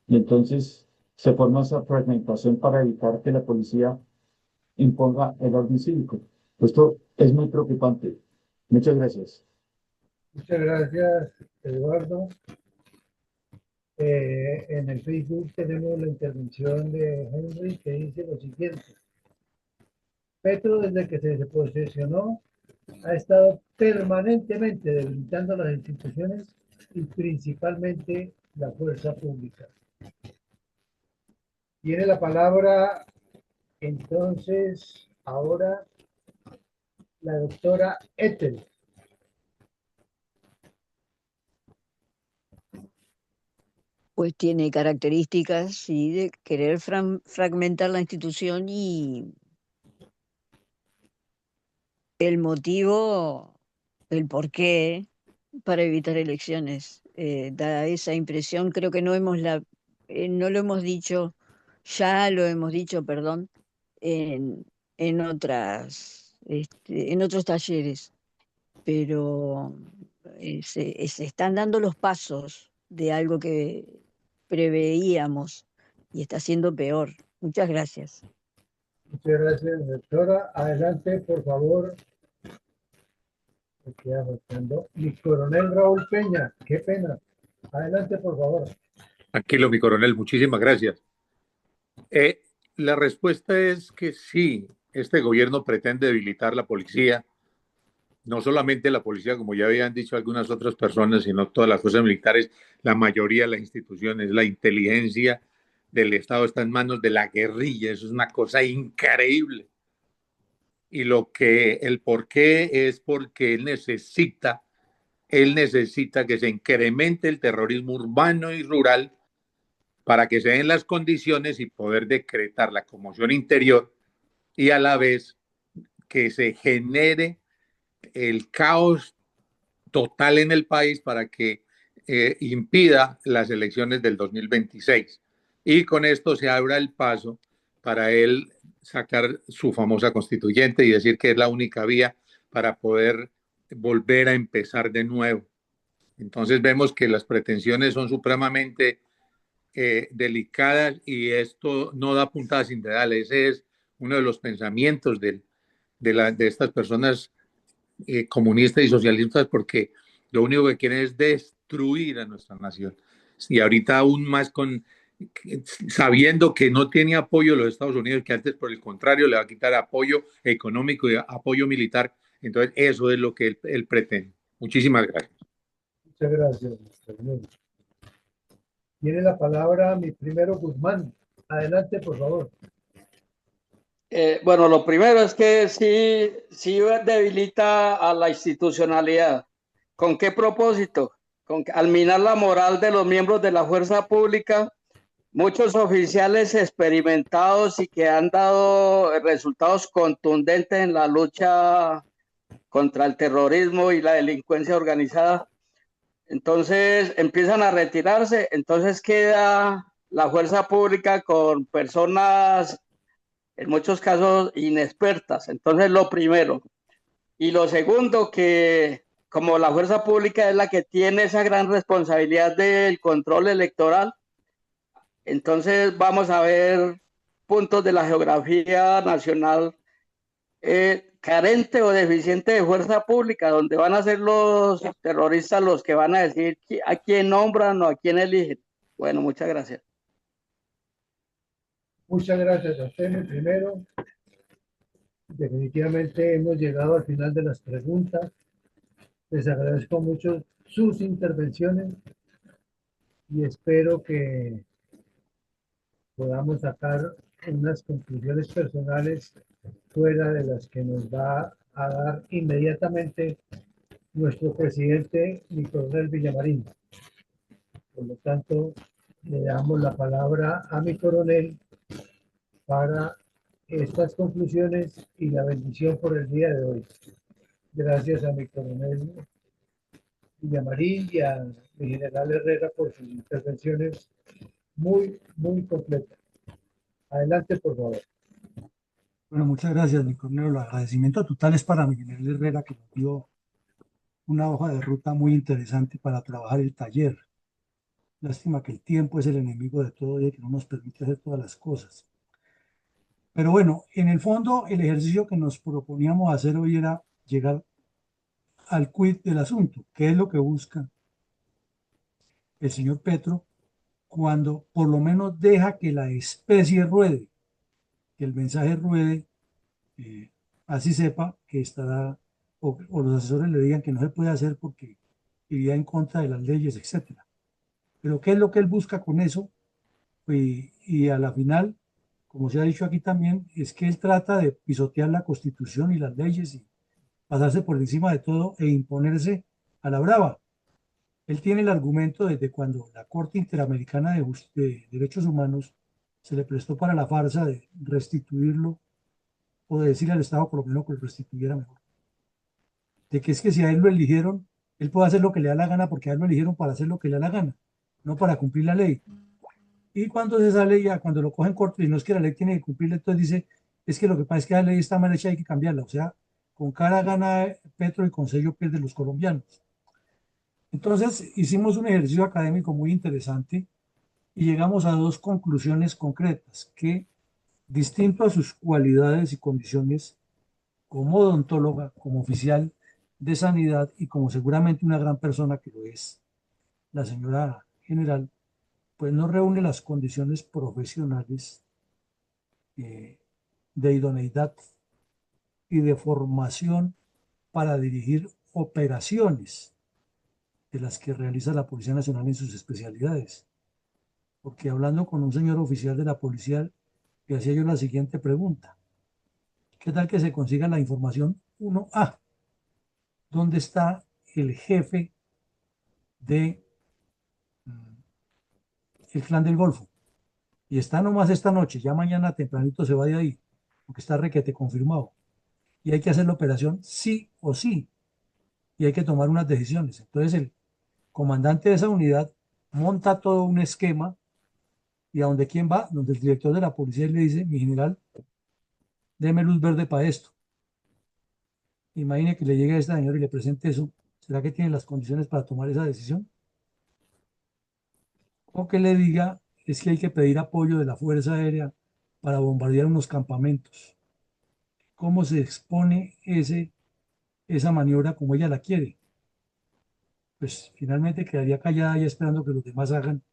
Speaker 5: Y entonces se forma esa fragmentación para evitar que la policía imponga el orden cívico. Esto es muy preocupante. Muchas gracias.
Speaker 3: Muchas gracias, Eduardo. En el Facebook tenemos la intervención de Henry que dice lo siguiente. Petro, desde que se posesionó, ha estado permanentemente debilitando las instituciones y principalmente la fuerza pública. Tiene la palabra entonces ahora la doctora Ethel.
Speaker 11: Pues tiene características, sí, de querer fragmentar la institución y el motivo, el porqué para evitar elecciones. Da esa impresión, creo que no lo hemos dicho, ya lo hemos dicho, perdón, en, en otros talleres, pero se están dando los pasos de algo que preveíamos y está siendo peor. Muchas gracias.
Speaker 3: Muchas gracias, doctora. Adelante, por favor. Me queda faltando mi coronel Raúl Peña. Qué pena. Adelante, por favor.
Speaker 7: Tranquilo, mi coronel, muchísimas gracias. La respuesta es que sí, este gobierno pretende debilitar la policía, no solamente la policía, como ya habían dicho algunas otras personas, sino todas las fuerzas militares, la mayoría de las instituciones, la inteligencia del Estado está en manos de la guerrilla, eso es una cosa increíble. Y el por qué es porque él necesita que se incremente el terrorismo urbano y rural para que se den las condiciones y poder decretar la conmoción interior y a la vez que se genere el caos total en el país para que impida las elecciones del 2026. Y con esto se abra el paso para él sacar su famosa constituyente y decir que es la única vía para poder volver a empezar de nuevo. Entonces vemos que las pretensiones son supremamente delicadas y esto no da puntadas sin dedal. Ese es uno de los pensamientos de estas personas comunistas y socialistas, porque lo único que quieren es destruir a nuestra nación. Y ahorita aún más sabiendo que no tiene apoyo de los Estados Unidos, que antes por el contrario le va a quitar apoyo económico y apoyo militar. Entonces eso es lo que él pretende. Muchísimas gracias.
Speaker 3: Muchas gracias, doctor. Tiene la palabra mi primero Guzmán. Adelante, por favor.
Speaker 12: Bueno, lo primero es que sí debilita a la institucionalidad. ¿Con qué propósito? Al minar la moral de los miembros de la fuerza pública, muchos oficiales experimentados y que han dado resultados contundentes en la lucha contra el terrorismo y la delincuencia organizada. Entonces empiezan a retirarse, entonces queda la fuerza pública con personas en muchos casos inexpertas. Entonces lo primero. Y lo segundo, que como la fuerza pública es la que tiene esa gran responsabilidad del control electoral, entonces vamos a ver puntos de la geografía nacional carente o deficiente de fuerza pública, donde van a ser los terroristas los que van a decir a quién nombran o a quién eligen. Bueno, muchas gracias.
Speaker 3: Muchas gracias a usted, primero. Definitivamente hemos llegado al final de las preguntas. Les agradezco mucho sus intervenciones y espero que podamos sacar unas conclusiones personales fuera de las que nos va a dar inmediatamente nuestro presidente, mi coronel Villamarín. Por lo tanto, le damos la palabra a mi coronel para estas conclusiones y la bendición por el día de hoy. Gracias a mi coronel Villamarín y a mi general Herrera por sus intervenciones muy completas. Adelante, por favor.
Speaker 1: Bueno, muchas gracias, mi coronel. El agradecimiento total es para mi general Herrera, que nos dio una hoja de ruta muy interesante para trabajar el taller. Lástima que el tiempo es el enemigo de todo y que no nos permite hacer todas las cosas. Pero bueno, en el fondo, el ejercicio que nos proponíamos hacer hoy era llegar al quid del asunto, que es lo que busca el señor Petro cuando por lo menos deja que la especie ruede, que el mensaje ruede, así sepa que estará, o los asesores le digan que no se puede hacer porque iría en contra de las leyes, etcétera. Pero ¿qué es lo que él busca con eso? Y a la final, como se ha dicho aquí también, es que él trata de pisotear la Constitución y las leyes y pasarse por encima de todo e imponerse a la brava. Él tiene el argumento desde cuando la Corte Interamericana de Derechos Humanos se le prestó para la farsa de restituirlo o de decirle al Estado colombiano que lo restituyera mejor. De que es que si a él lo eligieron, él puede hacer lo que le da la gana porque a él lo eligieron para hacer lo que le da la gana, no para cumplir la ley. Y cuando se sale ya, cuando lo cogen corto y no es que la ley tiene que cumplirla, entonces dice, es que lo que pasa es que la ley está mal hecha, hay que cambiarla. O sea, con cara gana Petro y con sello pierden los colombianos. Entonces hicimos un ejercicio académico muy interesante y llegamos a dos conclusiones concretas, que distinto a sus cualidades y condiciones como odontóloga, como oficial de sanidad y como seguramente una gran persona que lo es la señora general, pues no reúne las condiciones profesionales de idoneidad y de formación para dirigir operaciones de las que realiza la Policía Nacional en sus especialidades. Porque hablando con un señor oficial de la policía, le hacía yo la siguiente pregunta. ¿Qué tal que se consiga la información 1A? ¿Dónde está el jefe de el Clan del Golfo? Y está nomás esta noche, ya mañana tempranito se va de ahí, porque está requete confirmado. Y hay que hacer la operación sí o sí, y hay que tomar unas decisiones. Entonces el comandante de esa unidad monta todo un esquema y a donde quién va, donde el director de la policía le dice, mi general, déme luz verde para esto. Imagine que le llegue a este señor y le presente eso. ¿Será que tiene las condiciones para tomar esa decisión? O que le diga, es que hay que pedir apoyo de la Fuerza Aérea para bombardear unos campamentos. ¿Cómo se expone esa maniobra como ella la quiere? Pues finalmente quedaría callada ya esperando que los demás hagan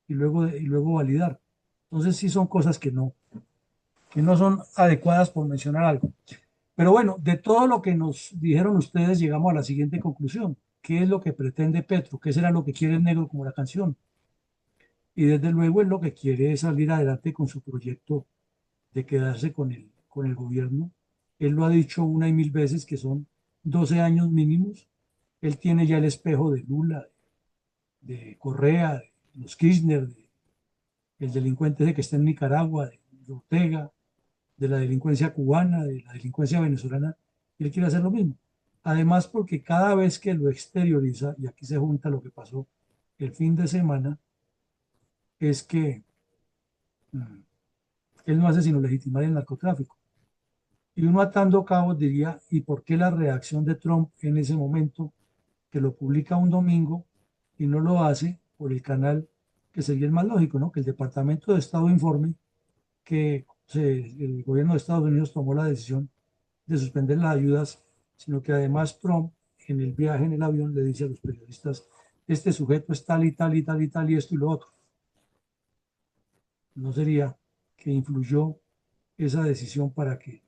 Speaker 1: y luego validar. Entonces sí son cosas que no son adecuadas por mencionar algo. Pero bueno, de todo lo que nos dijeron ustedes, llegamos a la siguiente conclusión. ¿Qué es lo que pretende Petro? ¿Qué será lo que quiere el negro como la canción? Y desde luego es lo que quiere es salir adelante con su proyecto de quedarse con el gobierno. Él lo ha dicho una y mil veces que son 12 años mínimos. Él tiene ya el espejo de Lula, de Correa, de los Kirchner, el delincuente ese que está en Nicaragua, de Ortega, de la delincuencia cubana, de la delincuencia venezolana, y él quiere hacer lo mismo. Además, porque cada vez que lo exterioriza, y aquí se junta lo que pasó el fin de semana, es que él no hace sino legitimar el narcotráfico. Y uno atando cabos diría, ¿y por qué la reacción de Trump en ese momento, que lo publica un domingo y no lo hace por el canal que sería el más lógico, ¿no? Que el Departamento de Estado informe que el gobierno de Estados Unidos tomó la decisión de suspender las ayudas, sino que además Trump en el viaje en el avión le dice a los periodistas, este sujeto es tal y tal y tal y tal y esto y lo otro. ¿No sería que influyó esa decisión para que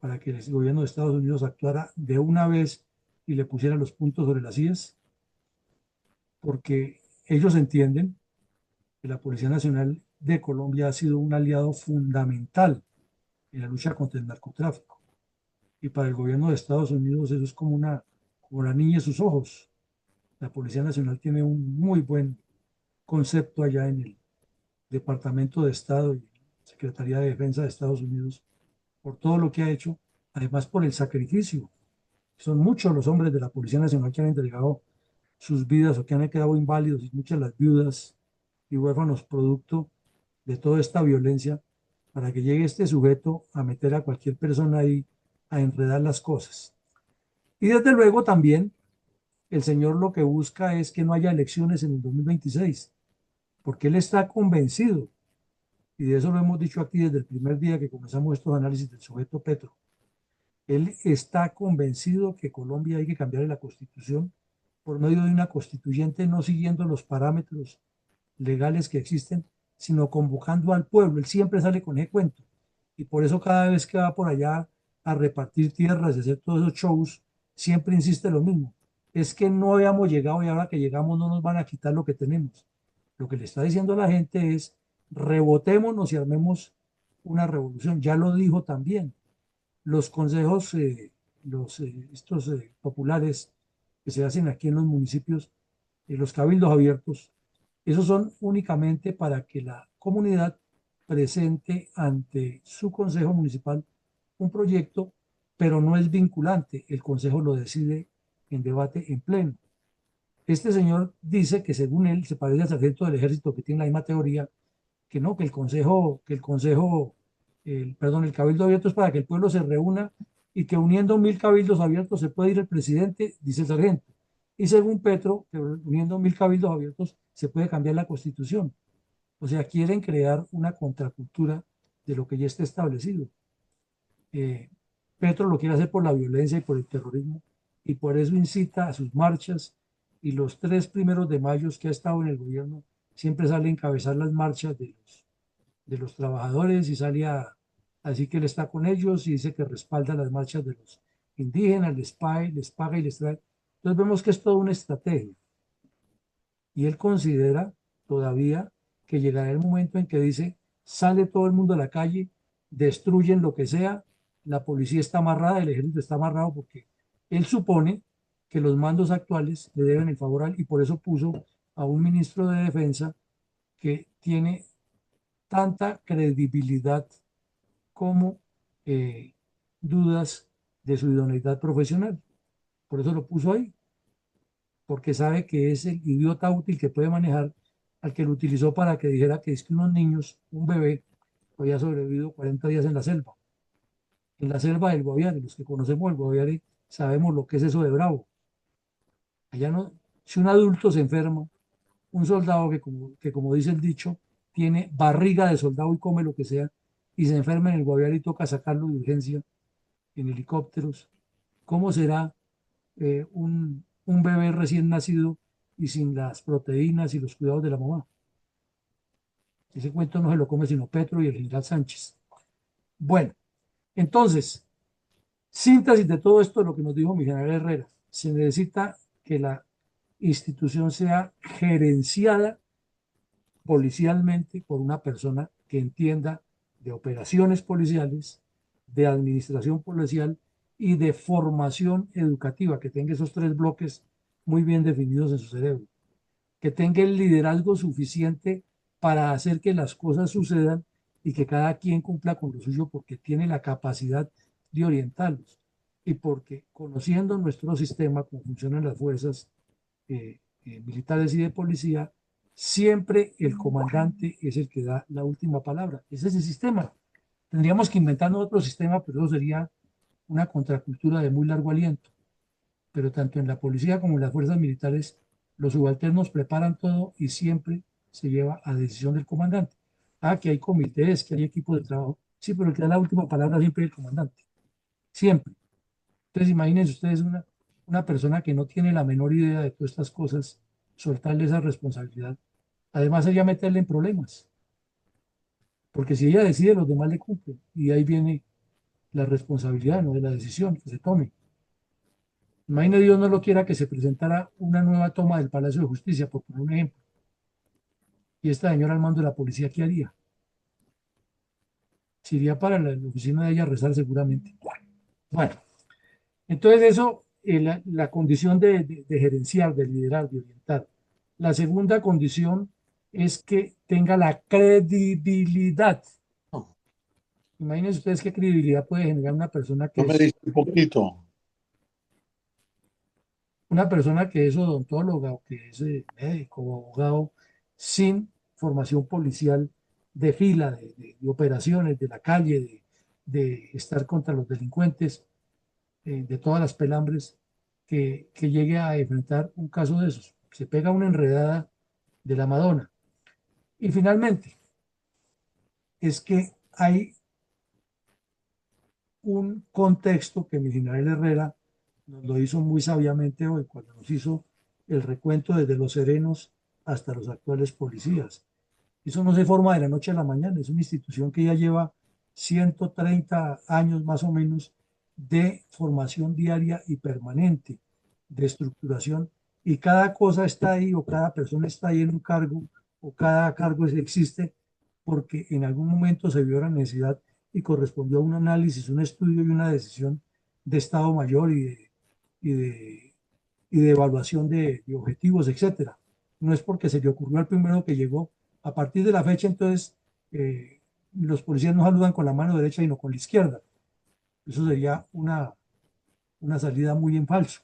Speaker 1: el gobierno de Estados Unidos actuara de una vez y le pusiera los puntos sobre las IES? Porque ellos entienden que la Policía Nacional de Colombia ha sido un aliado fundamental en la lucha contra el narcotráfico. Y para el gobierno de Estados Unidos eso es como la niña de sus ojos. La Policía Nacional tiene un muy buen concepto allá en el Departamento de Estado y Secretaría de Defensa de Estados Unidos por todo lo que ha hecho, además por el sacrificio. Son muchos los hombres de la Policía Nacional que han entregado sus vidas o que han quedado inválidos y muchas las viudas y huérfanos producto de toda esta violencia para que llegue este sujeto a meter a cualquier persona ahí a enredar las cosas. Y desde luego también el señor lo que busca es que no haya elecciones en el 2026, porque él está convencido, y de eso lo hemos dicho aquí desde el primer día que comenzamos estos análisis del sujeto Petro, él está convencido que Colombia hay que cambiar la constitución por medio de una constituyente no siguiendo los parámetros legales que existen, sino convocando al pueblo. Él siempre sale con ese cuento. Y por eso cada vez que va por allá a repartir tierras y hacer todos esos shows, siempre insiste lo mismo. Es que no habíamos llegado y ahora que llegamos no nos van a quitar lo que tenemos. Lo que le está diciendo a la gente es rebotémonos y armemos una revolución. Ya lo dijo también. Los consejos, estos populares que se hacen aquí en los municipios, los cabildos abiertos, esos son únicamente para que la comunidad presente ante su consejo municipal un proyecto, pero no es vinculante. El consejo lo decide en debate en pleno. Este señor dice que según él se parece al sargento del ejército que tiene la misma teoría, que no, que el cabildo abierto es para que el pueblo se reúna y que uniendo 1000 cabildos abiertos se puede ir el presidente, dice el sargento. Y según Petro, que uniendo 1000 cabildos abiertos se puede cambiar la constitución. O sea, quieren crear una contracultura de lo que ya está establecido. Petro lo quiere hacer por la violencia y por el terrorismo, y por eso incita a sus marchas, y los 3 primeros de mayo que ha estado en el gobierno siempre sale a encabezar las marchas de los trabajadores y sale a decir que él está con ellos y dice que respalda las marchas de los indígenas, les paga y les trae. Entonces vemos que es toda una estrategia. Y él considera todavía que llegará el momento en que dice, sale todo el mundo a la calle, destruyen lo que sea, la policía está amarrada, el ejército está amarrado porque él supone que los mandos actuales le deben el favor a él y por eso puso a un ministro de defensa que tiene tanta credibilidad como dudas de su idoneidad profesional. Por eso lo puso ahí, porque sabe que es el idiota útil que puede manejar al que lo utilizó para que dijera que es que unos niños, un bebé, había sobrevivido 40 días en la selva del Guaviare. Los que conocemos el Guaviare sabemos lo que es eso de bravo. Allá no, si un adulto se enferma, un soldado que como dice el dicho, tiene barriga de soldado y come lo que sea, y se enferma en el Guaviare y toca sacarlo de urgencia en helicópteros, ¿cómo será un bebé recién nacido y sin las proteínas y los cuidados de la mamá? Ese cuento no se lo come sino Petro y el general Sánchez. Bueno, entonces, síntesis de todo esto, lo que nos dijo mi general Herrera, se necesita que la institución sea gerenciada policialmente por una persona que entienda de operaciones policiales, de administración policial y de formación educativa, que tenga esos 3 bloques muy bien definidos en su cerebro, que tenga el liderazgo suficiente para hacer que las cosas sucedan y que cada quien cumpla con lo suyo porque tiene la capacidad de orientarlos y porque conociendo nuestro sistema, cómo funcionan las fuerzas militares y de policía, siempre el comandante es el que da la última palabra. Ese es el sistema. Tendríamos que inventarnos otro sistema, pero eso sería una contracultura de muy largo aliento. Pero tanto en la policía como en las fuerzas militares, los subalternos preparan todo y siempre se lleva a decisión del comandante. Ah, que hay comités, que hay equipos de trabajo. Sí, pero el que da la última palabra siempre es el comandante. Siempre. Entonces, imagínense ustedes una persona que no tiene la menor idea de todas estas cosas, soltarle esa responsabilidad. Además, sería meterle en problemas. Porque si ella decide, los demás le cumplen. Y ahí viene la responsabilidad, no de la decisión que se tome. Imagínate, Dios no lo quiera, que se presentara una nueva toma del Palacio de Justicia, por poner un ejemplo. Y esta señora al mando de la policía, ¿qué haría? Se iría para la oficina de ella a rezar seguramente. Bueno, entonces eso, la condición de gerenciar, de liderar, de orientar. La segunda condición es que tenga la credibilidad. Imagínense ustedes qué credibilidad puede generar una persona que
Speaker 7: No me
Speaker 1: es
Speaker 7: diste un poquito.
Speaker 1: odontóloga o que es médico o abogado sin formación policial de fila, de operaciones, de la calle, de estar contra los delincuentes, de todas las pelambres, que llegue a enfrentar un caso de esos. Se pega una enredada de la Madonna. Y finalmente, es que hay un contexto que mi general Herrera nos lo hizo muy sabiamente hoy, cuando nos hizo el recuento desde los serenos hasta los actuales policías. Eso no se forma de la noche a la mañana, es una institución que ya lleva 130 años más o menos de formación diaria y permanente, de estructuración, y cada cosa está ahí o cada persona está ahí en un cargo o cada cargo existe porque en algún momento se vio la necesidad y correspondió a un análisis, un estudio y una decisión de Estado Mayor y de, y de evaluación de objetivos, etcétera. No es porque se le ocurrió al primero que llegó. A partir de la fecha, entonces, los policías no saludan con la mano derecha, sino con la izquierda. Eso sería una salida muy en falso.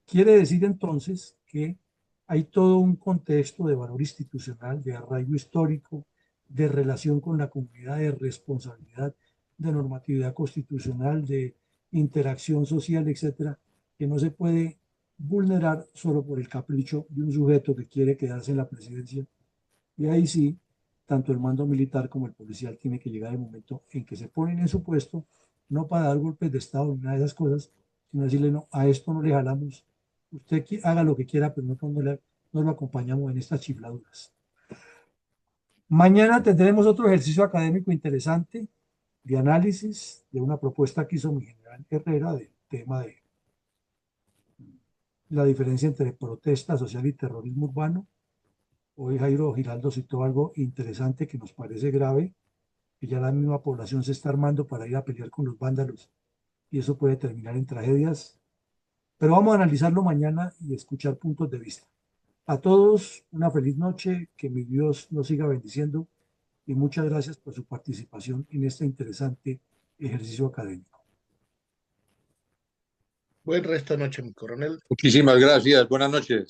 Speaker 1: Quiere decir entonces que hay todo un contexto de valor institucional, de arraigo histórico, de relación con la comunidad, de responsabilidad, de normatividad constitucional, de interacción social, etcétera, que no se puede vulnerar solo por el capricho de un sujeto que quiere quedarse en la presidencia. Y ahí sí, tanto el mando militar como el policial tiene que llegar el momento en que se ponen en su puesto, no para dar golpes de Estado ni nada de esas cosas, sino decirle, no, a esto no le jalamos, usted haga lo que quiera, pero nosotros no lo acompañamos en estas chifladuras. Mañana tendremos otro ejercicio académico interesante de análisis de una propuesta que hizo mi general Herrera del tema de la diferencia entre protesta social y terrorismo urbano. Hoy Jairo Giraldo citó algo interesante que nos parece grave, que ya la misma población se está armando para ir a pelear con los vándalos y eso puede terminar en tragedias. Pero vamos a analizarlo mañana y escuchar puntos de vista. A todos una feliz noche, que mi Dios nos siga bendiciendo y muchas gracias por su participación en este interesante ejercicio académico.
Speaker 8: Buen resto de noche, mi coronel.
Speaker 7: Muchísimas gracias. Buenas noches.